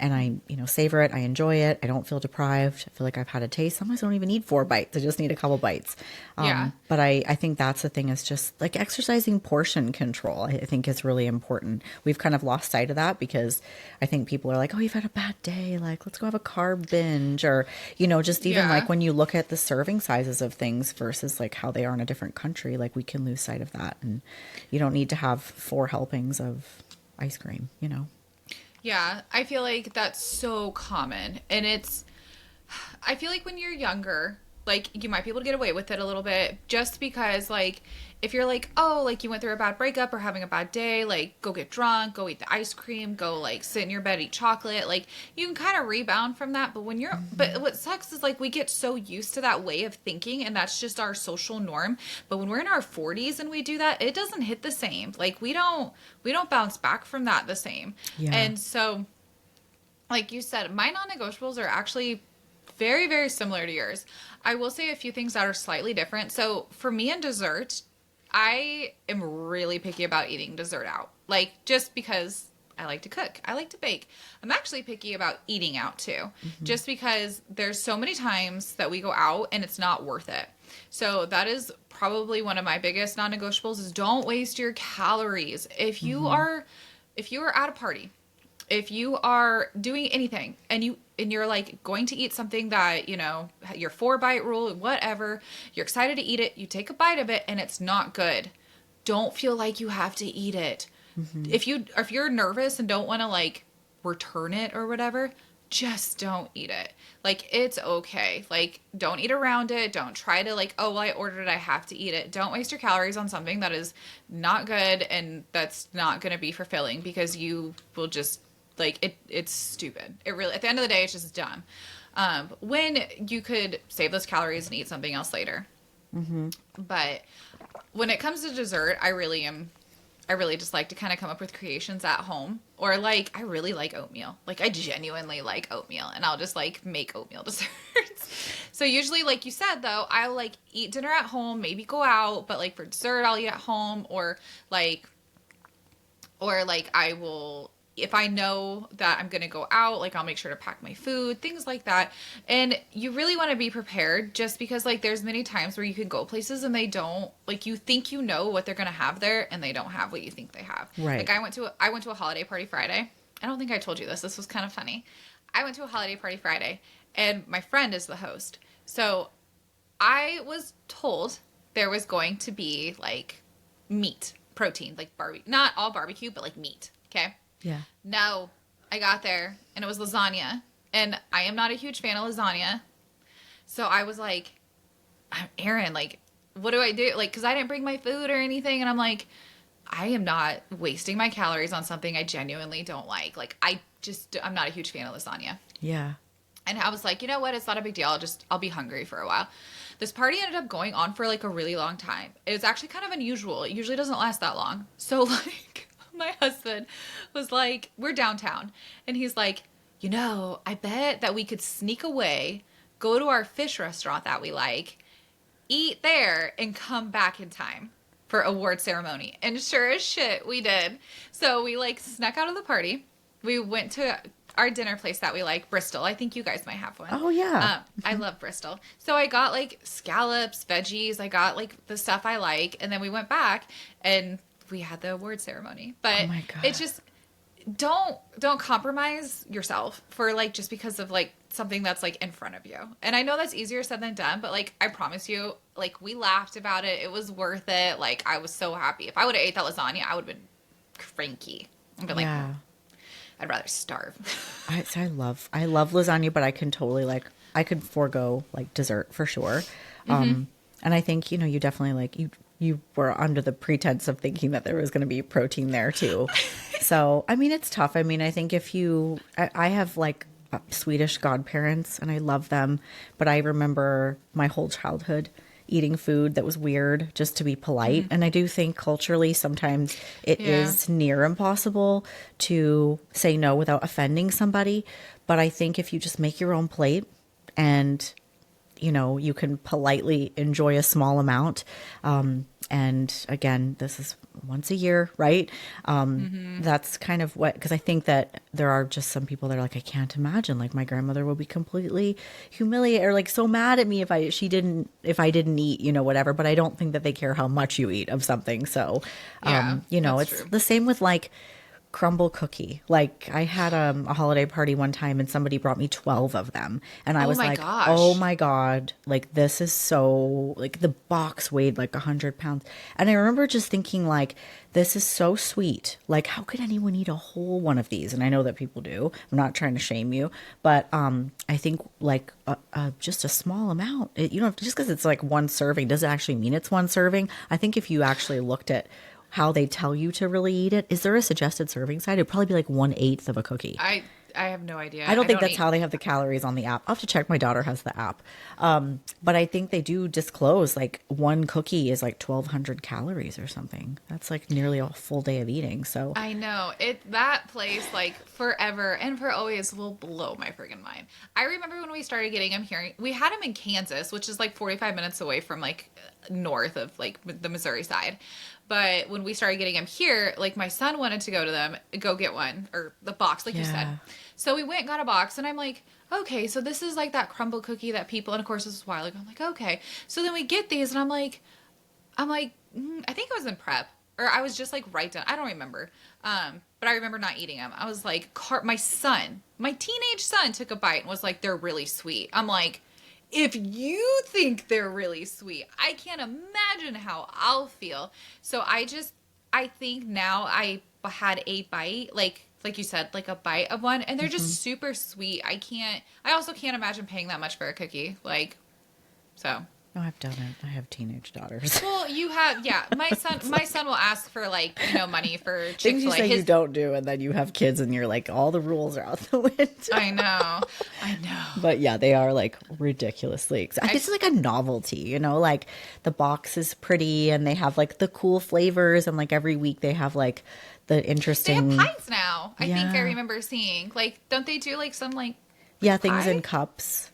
And I, you know, savor it. I enjoy it. I don't feel deprived. I feel like I've had a taste. Sometimes I don't even need 4 bites. I just need a couple bites. But I think that's the thing is just like exercising portion control, I think is really important. We've kind of lost sight of that because I think people are like, oh, you've had a bad day. Like, let's go have a carb binge or, you know, just even like when you look at the serving sizes of things versus like how they are in a different country, like we can lose sight of that. And you don't need to have 4 helpings of ice cream, you know? Yeah, I feel like that's so common. And I feel like when you're younger, like you might be able to get away with it a little bit just because like if you're like, oh, like you went through a bad breakup or having a bad day, like go get drunk, go eat the ice cream, go like sit in your bed, eat chocolate, like you can kind of rebound from that. But when you're, but what sucks is like we get so used to that way of thinking and that's just our social norm. But when we're in our 40s and we do that, it doesn't hit the same. Like we don't bounce back from that the same. Yeah. And so, like you said, my non-negotiables are actually very, very similar to yours. I will say a few things that are slightly different. So for me in dessert, I am really picky about eating dessert out. Like, just because I like to cook. I like to bake. I'm actually picky about eating out, too. Just because there's so many times that we go out and it's not worth it. So that is probably one of my biggest non-negotiables is don't waste your calories. If you are at a party, if you are doing anything and you're like going to eat something that, you know, your 4-bite rule, whatever, you're excited to eat it, you take a bite of it and it's not good. Don't feel like you have to eat it. If you're nervous and don't want to like return it or whatever, just don't eat it. Like it's okay. Like don't eat around it. Don't try to like, oh, well, I ordered it, I have to eat it. Don't waste your calories on something that is not good and that's not going to be fulfilling because you will just like it's stupid. It really, at the end of the day, it's just dumb. When you could save those calories and eat something else later. But when it comes to dessert, I really just like to kind of come up with creations at home. Or like, I really like oatmeal. Like I genuinely like oatmeal and I'll just like make oatmeal desserts. So usually, like you said though, I'll like eat dinner at home, maybe go out, but like for dessert, I'll eat at home or like I will if I know that I'm going to go out, like I'll make sure to pack my food, things like that. And you really want to be prepared just because like there's many times where you can go places and they don't, like you think you know what they're going to have there and they don't have what you think they have. Right. Like I went to a holiday party Friday. I don't think I told you this. This was kind of funny. I went to a holiday party Friday and my friend is the host. So I was told there was going to be like meat, protein, like not all barbecue, but like meat. Okay. Yeah. No, I got there and it was lasagna. And I am not a huge fan of lasagna. So I was like, Erin, like, what do I do? Like, because I didn't bring my food or anything. And I'm like, I am not wasting my calories on something I genuinely don't like. Like, I'm not a huge fan of lasagna. Yeah. And I was like, you know what? It's not a big deal. I'll be hungry for a while. This party ended up going on for like a really long time. It was actually kind of unusual. It usually doesn't last that long. So like my husband was like, we're downtown. And he's like, I bet that we could sneak away, go to our fish restaurant that we like, eat there, and come back in time for award ceremony. And sure as shit, we did. So we like snuck out of the party. We went to our dinner place that we like, Bristol. I think you guys might have one. Oh, yeah. I love Bristol. So I got like scallops, veggies. I got like the stuff I like. And then we went back and we had the award ceremony. But Oh my God. it's just, don't compromise yourself for like, just because of like something that's like in front of you. And I know that's easier said than done, but like, I promise you, like we laughed about it. It was worth it. Like I was so happy. If I would have ate that lasagna, I would have been cranky. I'd been like, I'd rather starve. I love lasagna, but I can totally I could forego like dessert for sure. And I think, you definitely like you were under the pretense of thinking that there was going to be protein there too. So, I mean, it's tough. I mean, I think I have like Swedish godparents and I love them, but I remember my whole childhood eating food that was weird just to be polite. And I do think culturally sometimes it is near impossible to say no without offending somebody. But I think if you just make your own plate and, you can politely enjoy a small amount. And again, this is once a year, right? That's kind of what, because I think that there are just some people that are like, I can't imagine, like my grandmother will be completely humiliated or like so mad at me if I didn't eat, whatever. But I don't think that they care how much you eat of something. So, it's true. the same with like crumble cookie. Like I had a holiday party one time and somebody brought me 12 of them and I was like, gosh. oh my God, like this is so, like the box weighed like 100 pounds. And I remember just thinking like, this is so sweet. Like how could anyone eat a whole one of these? And I know that people do. I'm not trying to shame you, but I think like just a small amount, you don't have to, just because it's like one serving, does it actually mean it's one serving? I think if you actually looked at how they tell you to really eat it. Is there a suggested serving size? It'd probably be like 1/8 of a cookie. I have no idea. I don't think that's how they have the calories on the app. I'll have to check. My daughter has the app. But I think they do disclose like one cookie is like 1,200 calories or something. That's like nearly a full day of eating. So I know that place like forever and for always will blow my friggin' mind. I remember when we started getting them here, we had them in Kansas, which is like 45 minutes away from like north of like the Missouri side. But when we started getting them here, like my son wanted to go get one or the box, like you said. So we went and got a box and I'm like, okay, so this is like that crumble cookie that people, and of course this was a while ago. I'm like, okay. So then we get these and I'm like, I think I was in prep or I was just like right down. I don't remember. But I remember not eating them. I was like, my teenage son took a bite and was like, they're really sweet. I'm like, if you think they're really sweet, I can't imagine how I'll feel. So I think now I had a bite, like you said, like a bite of one, and they're just super sweet. I also can't imagine paying that much for a cookie. Like, so. No, I've done it. I have teenage daughters. Well, you have, yeah. My son will ask for like, money for Chick-fil-A. Things you say you don't do, and then you have kids, and you're like, all the rules are out the window. I know. But yeah, they are like ridiculously exciting. It's like a novelty, like the box is pretty, and they have like the cool flavors, and like every week they have like the interesting. They have pies now. I think I remember seeing like, don't they do like some like things pie? in cups.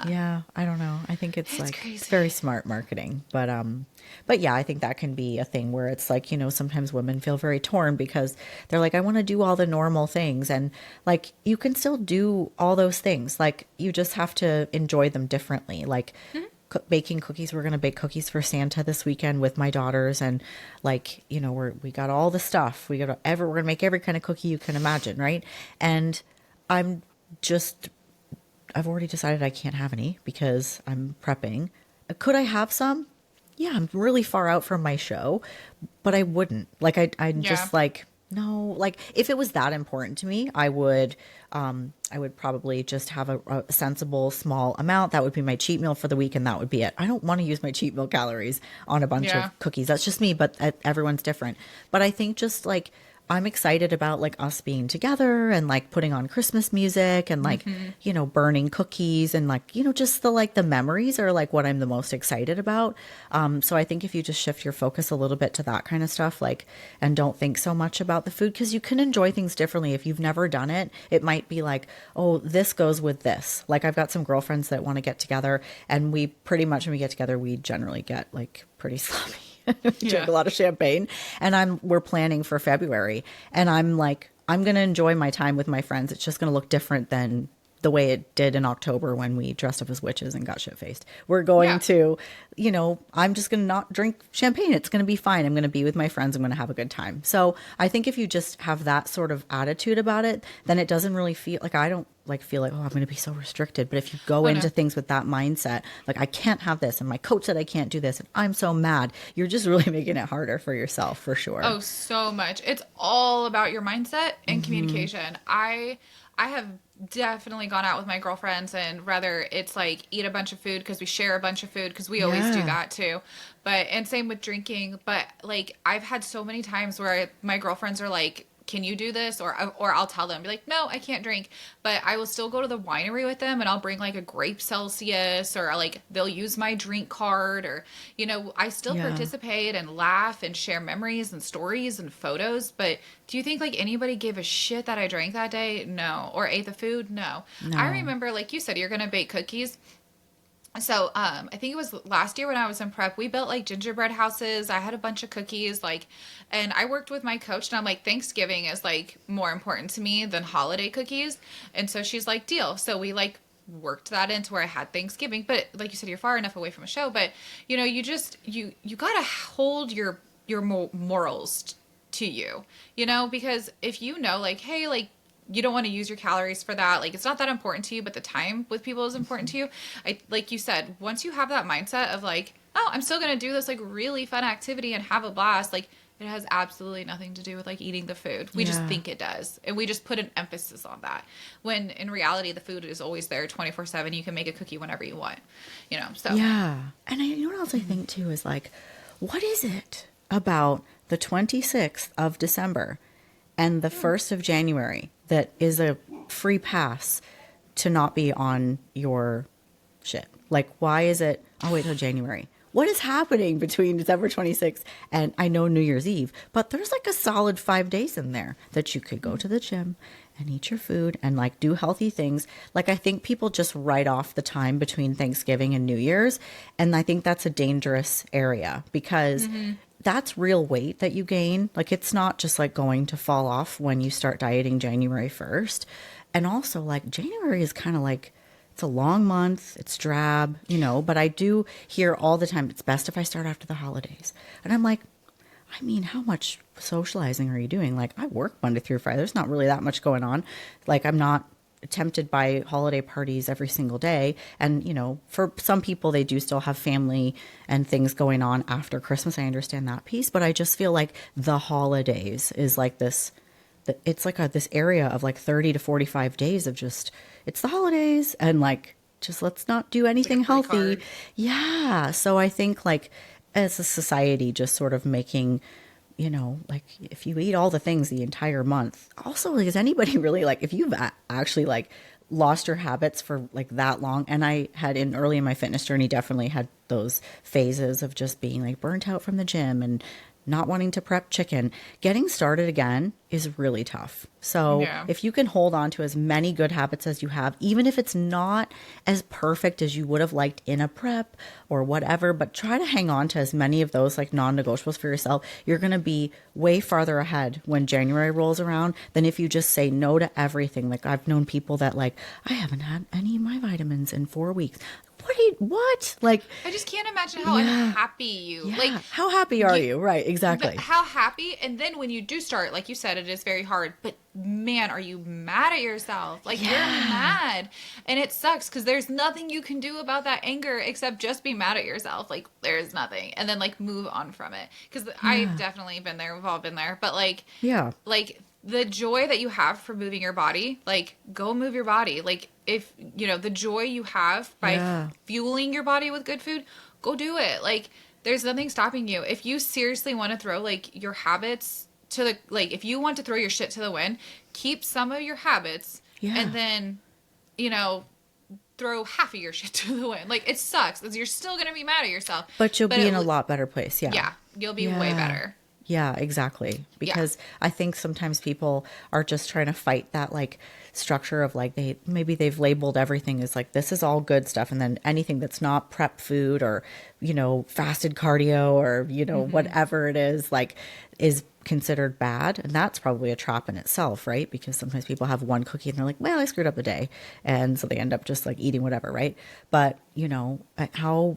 Yeah, I don't know. I think it's crazy. it's very smart marketing. But yeah, I think that can be a thing where it's like, sometimes women feel very torn because they're like, I want to do all the normal things. And like, you can still do all those things. Like, you just have to enjoy them differently. Like, baking cookies. We're going to bake cookies for Santa this weekend with my daughters. And like, we got all the stuff. We're going to make every kind of cookie you can imagine. Right. And I'm just, I've already decided I can't have any because I'm prepping. Could I have some? Yeah, I'm really far out from my show, but I wouldn't. Like, I'm Yeah. just like, no. Like, if it was that important to me, I would probably just have a sensible small amount. That would be my cheat meal for the week, and that would be it. I don't want to use my cheat meal calories on a bunch Yeah. of cookies. That's just me, but everyone's different. But I think just like, I'm excited about like us being together and like putting on Christmas music and like, burning cookies and like, just the memories are like what I'm the most excited about. So I think if you just shift your focus a little bit to that kind of stuff, like, and don't think so much about the food, because you can enjoy things differently. If you've never done it, it might be like, oh, this goes with this. Like, I've got some girlfriends that want to get together, and we pretty much, when we get together, we generally get like pretty sloppy. Drink a lot of champagne, and we're planning for February, and I'm like, I'm going to enjoy my time with my friends. It's just going to look different than the way it did in October when we dressed up as witches and got shit faced. We're going to, I'm just going to not drink champagne. It's going to be fine. I'm going to be with my friends. I'm going to have a good time. So I think if you just have that sort of attitude about it, then it doesn't really feel like, I don't like feel like, oh, I'm going to be so restricted. But if you go into things with that mindset, like, I can't have this, and my coach said I can't do this, and I'm so mad, you're just really making it harder for yourself, for sure. Oh, so much. It's all about your mindset and communication. I have definitely gone out with my girlfriends, and whether it's like eat a bunch of food because we share a bunch of food, because we always do that too. But, and same with drinking. But like, I've had so many times where my girlfriends are like, can you do this? Or I'll tell them, be like, no, I can't drink. But I will still go to the winery with them, and I'll bring like a grape Celsius, or like they'll use my drink card, or, I still participate and laugh and share memories and stories and photos. But do you think like anybody gave a shit that I drank that day? No. Or ate the food? No. I remember, like you said, you're going to bake cookies. So, I think it was last year when I was in prep, we built like gingerbread houses. I had a bunch of cookies, like, and I worked with my coach, and I'm like, Thanksgiving is like more important to me than holiday cookies. And so she's like, deal. So we like worked that into where I had Thanksgiving, but like you said, you're far enough away from a show, but you just, you gotta hold your morals to you, because if like, hey, like, you don't want to use your calories for that. Like, it's not that important to you, but the time with people is important to you. Like you said, once you have that mindset of like, oh, I'm still going to do this like really fun activity and have a blast. Like, it has absolutely nothing to do with like eating the food. We just think it does. And we just put an emphasis on that. When in reality, the food is always there 24/7. You can make a cookie whenever you want, so. Yeah. And what else I think too is like, what is it about the 26th of December and the 1st of January that is a free pass to not be on your shit? Like, why is it, oh, wait till January? What is happening between December 26th and, I know, New Year's Eve? But there's like a solid 5 days in there that you could go to the gym and eat your food and like do healthy things. Like, I think people just write off the time between Thanksgiving and New Year's. And I think that's a dangerous area, because that's real weight that you gain. Like, it's not just like going to fall off when you start dieting January 1st. And also, like, January is kind of like, it's a long month, it's drab, but I do hear all the time, it's best if I start after the holidays. And I'm like, I mean, how much socializing are you doing? Like, I work Monday through Friday. There's not really that much going on. Like, I'm not tempted by holiday parties every single day. And, for some people, they do still have family and things going on after Christmas. I understand that piece, but I just feel like the holidays is like this, it's like this area of like 30 to 45 days of just, it's the holidays, and like, just let's not do anything like healthy. Yeah. So I think like, as a society, just sort of making, like, if you eat all the things the entire month, also, like, is anybody really like, if you've actually like lost your habits for like that long? And I had early in my fitness journey, definitely had those phases of just being like burnt out from the gym and not wanting to prep chicken, getting started again is really tough. So Yeah. if you can hold on to as many good habits as you have, even if it's not as perfect as you would have liked in a prep or whatever, but try to hang on to as many of those like non-negotiables for yourself, you're going to be way farther ahead when January rolls around than if you just say no to everything. Like I've known people that like, I haven't had any of my vitamins in 4 weeks. What? Like, I just can't imagine how unhappy you like. How happy are you? Right, exactly. How happy, and then when you do start, like you said, it is very hard. But man, are you mad at yourself? Like you're mad, and it sucks because there's nothing you can do about that anger except just be mad at yourself. Like there's nothing, and then like move on from it. Because I've definitely been there. We've all been there. But like the joy that you have for moving your body, like go move your body. Like if you know the joy you have by fueling your body with good food, go do it. Like there's nothing stopping you. If you seriously want to throw like your habits to the, like if you want to throw your shit to the wind, keep some of your habits and then, you know, throw half of your shit to the wind. Like it sucks because you're still going to be mad at yourself. But you'll be in a lot better place. Yeah. Yeah. You'll be way better. Yeah, exactly. Because I think sometimes people are just trying to fight that like structure of like maybe they've labeled everything as like this is all good stuff, and then anything that's not prep food or, you know, fasted cardio or, you know, whatever it is like is considered bad. And that's probably a trap in itself, right? Because sometimes people have one cookie and they're like, well, I screwed up the day, and so they end up just like eating whatever, right? But you know, how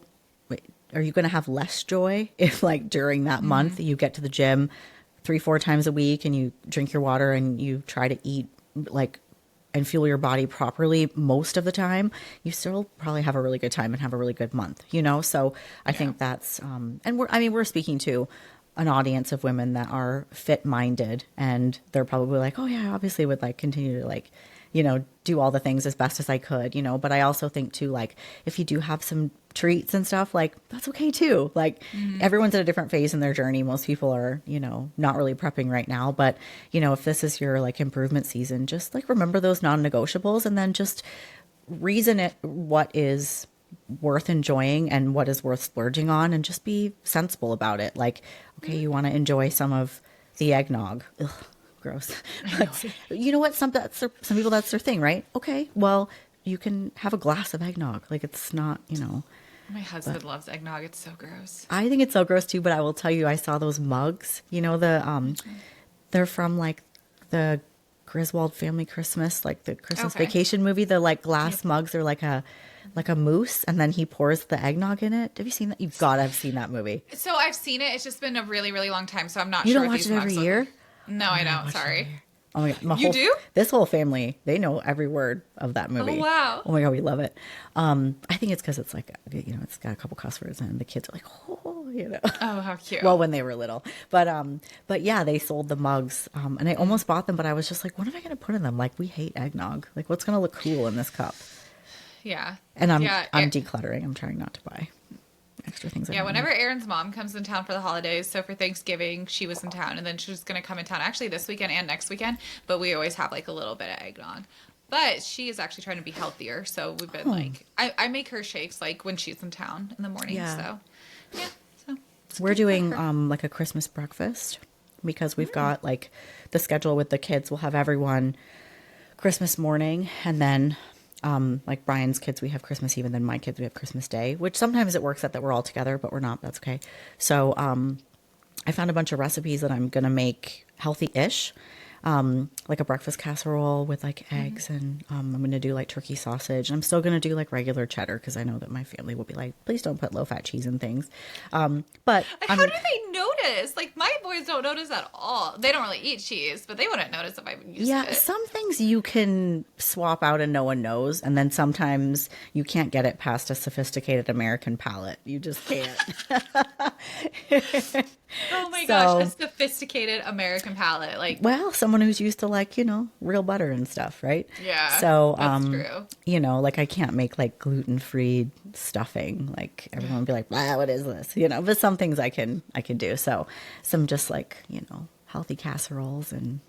are you going to have less joy if like during that month you get to the gym 3-4 times a week and you drink your water and you try to eat like and fuel your body properly most of the time? You still probably have a really good time and have a really good month, you know? So I think that's and we're speaking to an audience of women that are fit minded, and they're probably like, oh yeah, I obviously would like continue to like, you know, do all the things as best as I could, you know. But I also think too, like if you do have some treats and stuff, like that's okay too. Like everyone's at a different phase in their journey. Most people are, you know, not really prepping right now, but you know, if this is your like improvement season, just like remember those non-negotiables, and then just reason it what is worth enjoying and what is worth splurging on, and just be sensible about it. Like, okay, you want to enjoy some of the eggnog. Ugh, gross. But you know what? Some people, that's their thing, right? Okay, well, you can have a glass of eggnog. Like it's not, you know. My husband loves eggnog. It's so gross. I think it's so gross too, but I will tell you, I saw those mugs. You know, they're from like the Griswold Family Christmas, like the Christmas Vacation movie. The like glass mugs are like a mousse, and then he pours the eggnog in it. Have you seen that? You've got to have seen that movie. So I've seen it. It's just been a really, really long time, so I'm not You sure. don't watch it every year? No, I don't. Sorry. Oh my God. You do? This whole family, they know every word of that movie. Oh, wow. Oh my God, we love it. I think it's because it's like, you know, it's got a couple cuss words and the kids are like, oh, you know. Oh, how cute. Well, when they were little. But yeah, they sold the mugs. And I almost bought them, but I was just like, what am I going to put in them? Like, we hate eggnog. Like, what's going to look cool in this cup? Yeah. And I'm decluttering. I'm trying not to buy extra things. Yeah, whenever Aaron's mom comes in town for the holidays, so for Thanksgiving, she was in town, and then she's going to come in town actually this weekend and next weekend, but we always have like a little bit of eggnog. But she is actually trying to be healthier, so we've been like, I make her shakes like when she's in town in the morning, so yeah. So we're doing like a Christmas breakfast because we've got like the schedule with the kids. We'll have everyone Christmas morning, and then like Brian's kids, we have Christmas Eve, and then my kids, we have Christmas Day, which sometimes it works out that we're all together, but we're not. That's okay. So I found a bunch of recipes that I'm going to make healthy-ish, like a breakfast casserole with like eggs, and I'm going to do like turkey sausage. I'm still going to do like regular cheddar because I know that my family will be like, please don't put low-fat cheese in things. But how do they notice? Like my boys don't notice at all. They don't really eat cheese, but they wouldn't notice if I used it. Some things you can swap out and no one knows, and then sometimes you can't get it past a sophisticated American palate. You just can't. Oh my gosh, a sophisticated American palate. Like, well, someone who's used to like, you know, real butter and stuff, right? Yeah. So, that's true. You know, like I can't make like gluten-free stuffing. Like everyone would be like, wow, what is this? You know, but some things I can do. So some just like, you know, healthy casseroles, and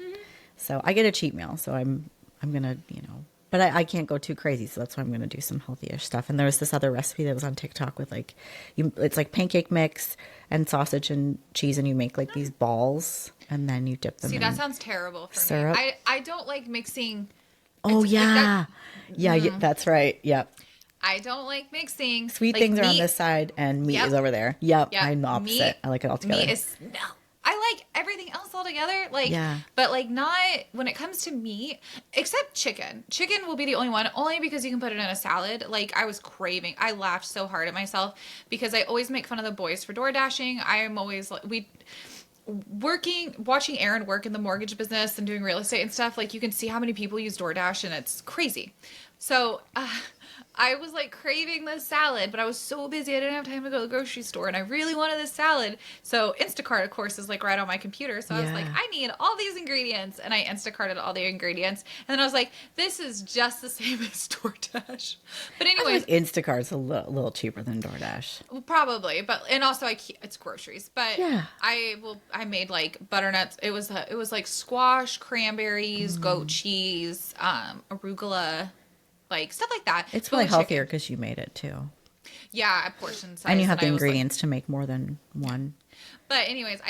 so I get a cheat meal. So I'm going to, you know, But I can't go too crazy, so that's why I'm going to do some healthy-ish stuff. And there was this other recipe that was on TikTok with like, it's like pancake mix and sausage and cheese, and you make like these balls, and then you dip them See, in that sounds terrible for syrup. me. I don't like mixing. Oh It's- yeah, that- yeah, that's right. Yep. I don't like mixing. Sweet like, things are on meat- this side, and meat Yep. is over there. Yep, Yep. I'm the opposite. Meat- I like it all together. Meat is no. I like everything else all together. Like, Yeah. but like not when it comes to meat, except chicken. Chicken will be the only one, only because you can put it in a salad. Like I was craving. I laughed so hard at myself because I always make fun of the boys for door dashing. I am always like watching Aaron work in the mortgage business and doing real estate and stuff. Like you can see how many people use DoorDash, and it's crazy. So I was like craving this salad, but I was so busy I didn't have time to go to the grocery store, and I really wanted this salad. So Instacart, of course, is like right on my computer. So I was like, Yeah. I need all these ingredients, and I Instacarted all the ingredients. And then I was like, this is just the same as DoorDash. But anyways, Instacart's a little cheaper than DoorDash. well, probably, but and also it's groceries. But Yeah. I made like butternuts. It was like squash, cranberries, Mm. goat cheese, arugula, like stuff like that. It's but probably with healthier chicken. because you made it too, Yeah, a portion size. and you have the I was like- ingredients to make more than one. but anyways,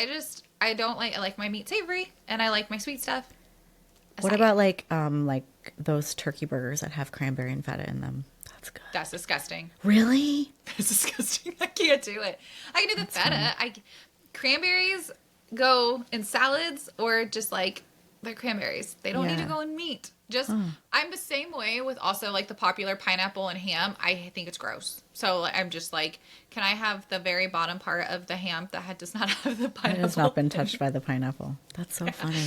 I don't like I like my meat savory, and I like my sweet stuff. What aside. about like those turkey burgers that have cranberry and feta in them? That's good. That's disgusting. Really? That's disgusting. I can't do it. I can do the feta. Cranberries go in salads or just like they're cranberries. They don't need to Yeah. go in meat. Just I'm the same way with also like the popular pineapple and ham. I think it's gross. So I'm just like, can I have the very bottom part of the ham that does not have the It pineapple? has not been touched by the pineapple. That's so funny.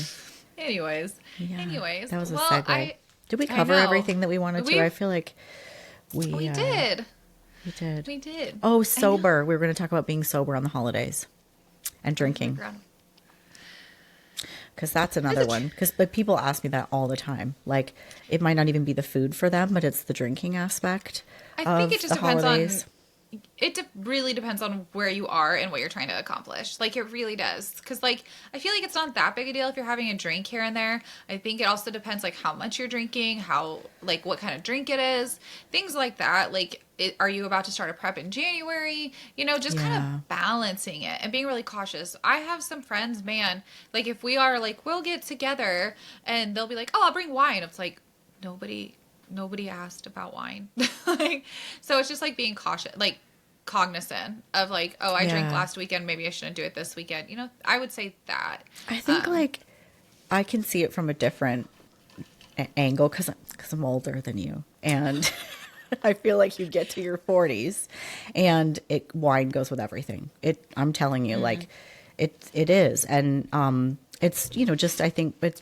Anyways, Yeah. That was a well, segue. Did we I cover know. everything that we wanted to? We- I feel like we did. We did. We did. Oh, sober. We were going to talk about being sober on the holidays and drinking. Because that's another one. Because people ask me that all the time. Like, it might not even be the food for them, but it's the drinking aspect. I think of it just the depends holidays. on. Really depends on where you are and what you're trying to accomplish. Like it really does, because like I feel like it's not that big a deal if you're having a drink here and there. I think it also depends like how much you're drinking, how like what kind of drink it is, things like that. Like, are you about to start a prep in January? You know, just kind Yeah. of balancing it and being really cautious. I have some friends, man. Like if we are like we'll get together and they'll be like, oh, I'll bring wine. It's like nobody asked about wine. Like, so it's just like being cautious, like cognizant of like, oh, I drank Yeah. last weekend, maybe I shouldn't do it this weekend. You know, I would say that. I think like I can see it from a different angle because I'm older than you, and I feel like you get to your 40s, and wine goes with everything. I'm telling you, like it is, and it's just I think it's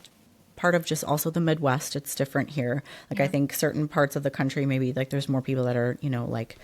part of just also the Midwest. It's different here. Like I think certain parts of the country, maybe like there's more people that are like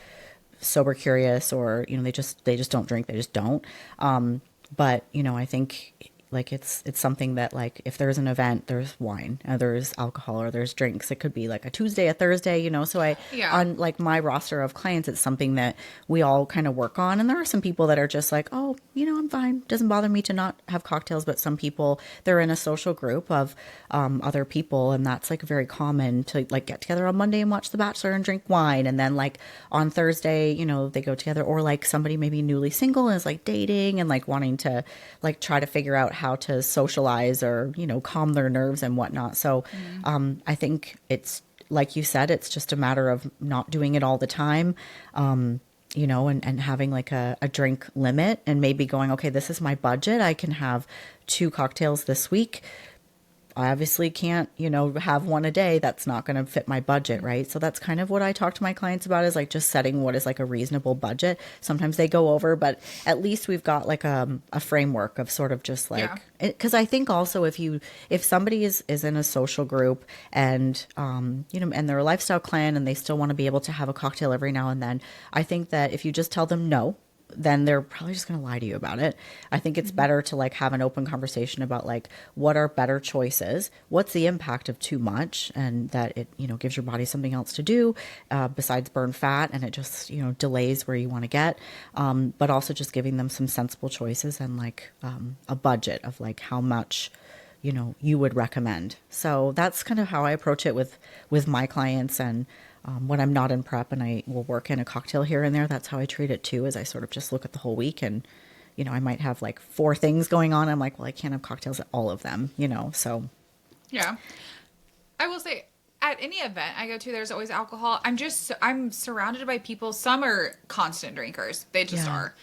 sober curious, or they just don't drink, they just don't. But I think like it's something that like if there's an event, there's wine, there's alcohol, or there's drinks. It could be like a Tuesday, a Thursday, so on like my roster of clients, it's something that we all kind of work on. And there are some people that are just like, oh, I'm fine, doesn't bother me to not have cocktails. But some people, they're in a social group of other people, and that's like very common to like get together on Monday and watch The Bachelor and drink wine, and then like on Thursday they go together. Or like somebody maybe newly single and is like dating and like wanting to like try to figure out how to socialize or calm their nerves and whatnot. So I think it's like you said, it's just a matter of not doing it all the time, and having like a drink limit, and maybe going, okay, this is my budget, I can have 2 cocktails this week. I obviously can't, have one a day. That's not going to fit my budget, right? So that's kind of what I talk to my clients about, is like just setting what is like a reasonable budget. Sometimes they go over, but at least we've got like a framework of sort of just like, because I think also if somebody is in a social group and, and they're a lifestyle clan and they still want to be able to have a cocktail every now and then, I think that if you just tell them no, then they're probably just going to lie to you about it. I think it's better to like have an open conversation about like what are better choices, what's the impact of too much, and that it gives your body something else to do besides burn fat, and it just delays where you want to get, but also just giving them some sensible choices and like a budget of like how much you would recommend. So that's kind of how I approach it with my clients. And when I'm not in prep and I will work in a cocktail here and there, that's how I treat it too, is I sort of just look at the whole week and, I might have like 4 things going on. I'm like, well, I can't have cocktails at all of them, so. Yeah. I will say, at any event I go to, there's always alcohol. I'm surrounded by people. Some are constant drinkers. They just are.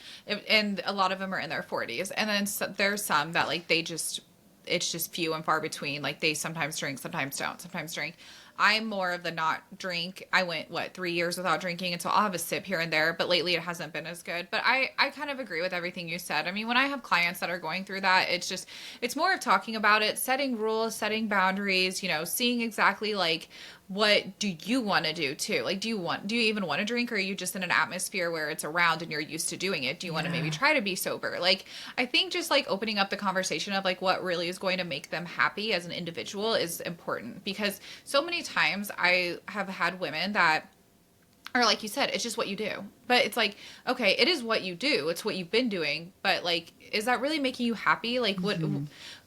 And a lot of them are in their 40s. And then there's some that like, it's just few and far between. Like they sometimes drink, sometimes don't, sometimes drink. I'm more of the not drink. I went, 3 years without drinking, and so I'll have a sip here and there, but lately it hasn't been as good. But I kind of agree with everything you said. I mean, when I have clients that are going through that, it's more of talking about it, setting rules, setting boundaries, seeing exactly like, what do you want to do too? Like, do you even want to drink, or are you just in an atmosphere where it's around and you're used to doing it? Do you want to maybe try to be sober? Like, I think just like opening up the conversation of like what really is going to make them happy as an individual is important, because so many times I have had women that are like you said, it's just what you do. But it's like, okay, it is what you do. It's what you've been doing. But like, is that really making you happy? Like, what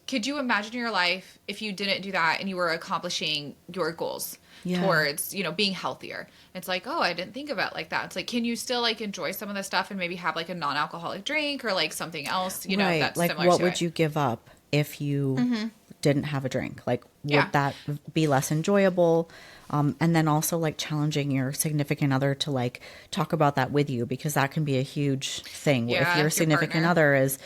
could you imagine your life if you didn't do that and you were accomplishing your goals towards, being healthier? It's like, oh, I didn't think of it like that. It's like, can you still like enjoy some of the stuff and maybe have like a non-alcoholic drink or like something else, right. That's like similar what to would it? you give up if you didn't have a drink? Like, would that be less enjoyable? And then also like challenging your significant other to like talk about that with you, because that can be a huge thing. Yeah, if your significant partner. other is,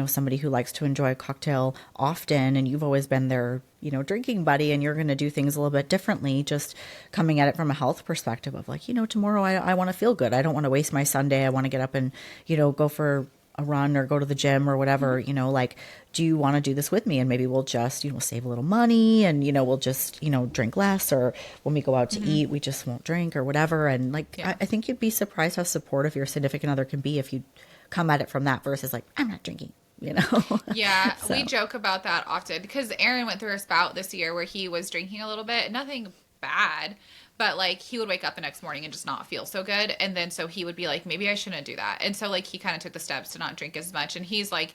somebody who likes to enjoy a cocktail often, and you've always been their, drinking buddy, and you're going to do things a little bit differently, just coming at it from a health perspective of like, tomorrow I want to feel good. I don't want to waste my Sunday. I want to get up and, go for a run or go to the gym or whatever, like, do you want to do this with me? And maybe we'll just, save a little money and, we'll just, drink less, or when we go out to eat, we just won't drink or whatever. And like, I think you'd be surprised how supportive your significant other can be if you come at it from that versus like, I'm not drinking. Yeah, So. we joke about that often because Aaron went through a spout this year where he was drinking a little bit, nothing bad, but like he would wake up the next morning and just not feel so good. And then so he would be like, maybe I shouldn't do that. And so like he kind of took the steps to not drink as much. And he's like,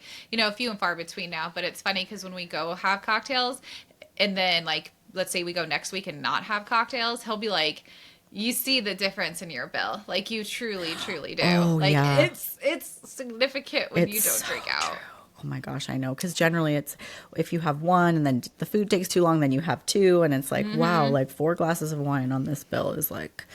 few and far between now. But it's funny because when we go have cocktails and then like, let's say we go next week and not have cocktails, he'll be like, you see the difference in your bill. Like you truly, truly do. Oh, like yeah. it's significant when you don't drink out. True. Oh my gosh, I know. Because generally it's, if you have one and then the food takes too long, then you have 2. And it's like, wow, like 4 glasses of wine on this bill is like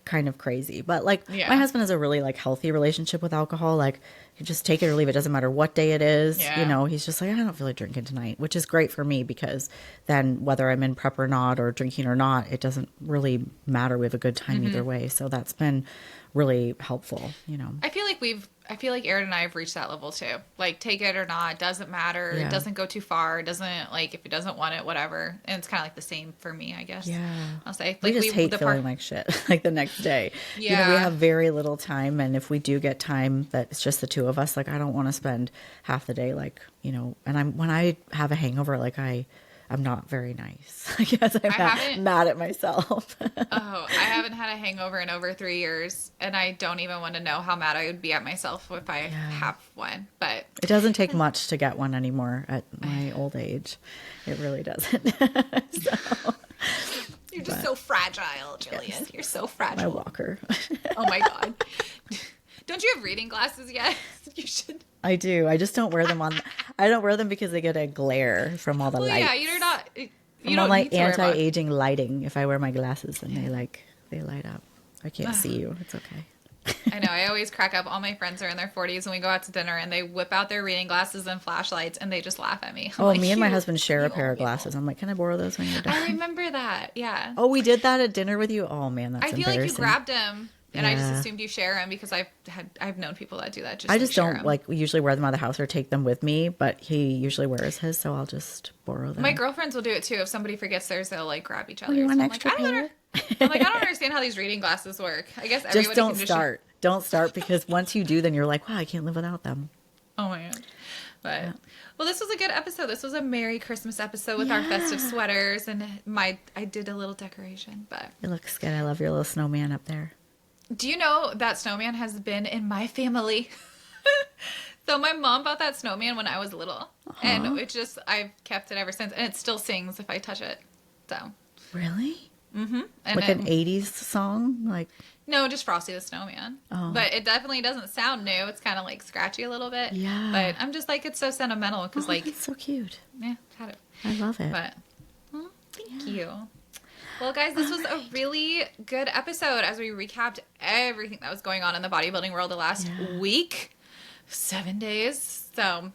kind of crazy. But like my husband has a really like healthy relationship with alcohol. Like you just take it or leave it. Doesn't matter what day it is. He's just like, I don't feel like drinking tonight, which is great for me because then whether I'm in prep or not or drinking or not, it doesn't really matter. We have a good time either way. So that's been really helpful, I feel like Aaron and I have reached that level too. Like, take it or not, doesn't matter. Yeah. It doesn't go too far. It doesn't, like, if he doesn't want it, whatever. And it's kind of like the same for me, I guess. Yeah. I'll say. We Like, just hate feeling like shit, like the next day. Yeah. We have very little time. And if we do get time that it's just the 2 of us, like, I don't want to spend half the day, like, and when I have a hangover, like, I'm not very nice. I guess I'm mad at myself. I haven't had a hangover in over 3 years, and I don't even want to know how mad I would be at myself if I have one. But it doesn't take much to get one anymore at my old age. It really doesn't. You're just so fragile, Jillian. Yes. You're so fragile. My walker. Oh my God. Don't you have reading glasses yet? You should. I do. I just don't wear them on. I don't wear them because they get a glare from all the lights. Yeah, you're not. You don't like anti-aging lighting. If I wear my glasses, then they light up. I can't see you. It's okay. I know. I always crack up. All my friends are in their 40s and we go out to dinner and they whip out their reading glasses and flashlights and they just laugh at me. Me and my husband share a pair of glasses. I'm like, can I borrow those when you're done? I remember that. Yeah. Oh, we did that at dinner with you? Oh man, that's embarrassing. I feel like you grabbed them. And I just assumed you share them because I've known people that do that. I just don't like usually wear them out of the house or take them with me, but he usually wears his, so I'll just borrow them. My girlfriends will do it too. If somebody forgets theirs, they'll like grab each other. You want extra pair? I'm like, I don't understand how these reading glasses work. I guess everybody just don't can start. Don't start because once you do, then you're like, wow, I can't live without them. Oh my God. But well, this was a good episode. This was a Merry Christmas episode with our festive sweaters, and I did a little decoration, but it looks good. I love your little snowman up there. Do you know that snowman has been in my family So my mom bought that snowman when I was little, and I've kept it ever since, and it still sings if I touch it. So Really? mm-hmm. And Like an 80s song? Like, no, just Frosty the Snowman. Oh. But it definitely doesn't sound new. It's kind of like scratchy a little bit. Yeah. But I'm just like, it's so sentimental because like, that's so cute. yeah, had it. I love it. But thank you. Well, guys, this was a really good episode as we recapped everything that was going on in the bodybuilding world the last week, 7 days. So,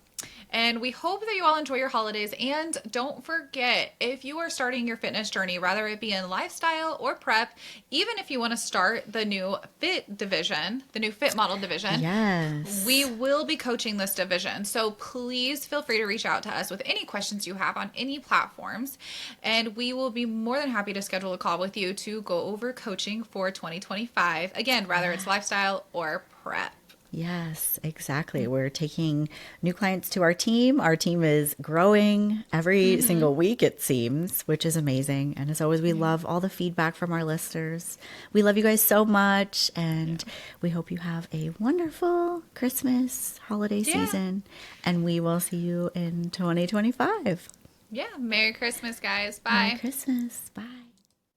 and we hope that you all enjoy your holidays. And don't forget, if you are starting your fitness journey, whether it be in lifestyle or prep, even if you want to start the new fit division, the new fit model division, Yes. we will be coaching this division. So please feel free to reach out to us with any questions you have on any platforms. And we will be more than happy to schedule a call with you to go over coaching for 2025. Again, whether it's lifestyle or prep. Yes, exactly. We're taking new clients to our team. Our team is growing every single week, it seems, which is amazing. And as always, we love all the feedback from our listeners. We love you guys so much. And we hope you have a wonderful Christmas holiday season. And we will see you in 2025. Yeah. Merry Christmas, guys. Bye. Merry Christmas. Bye.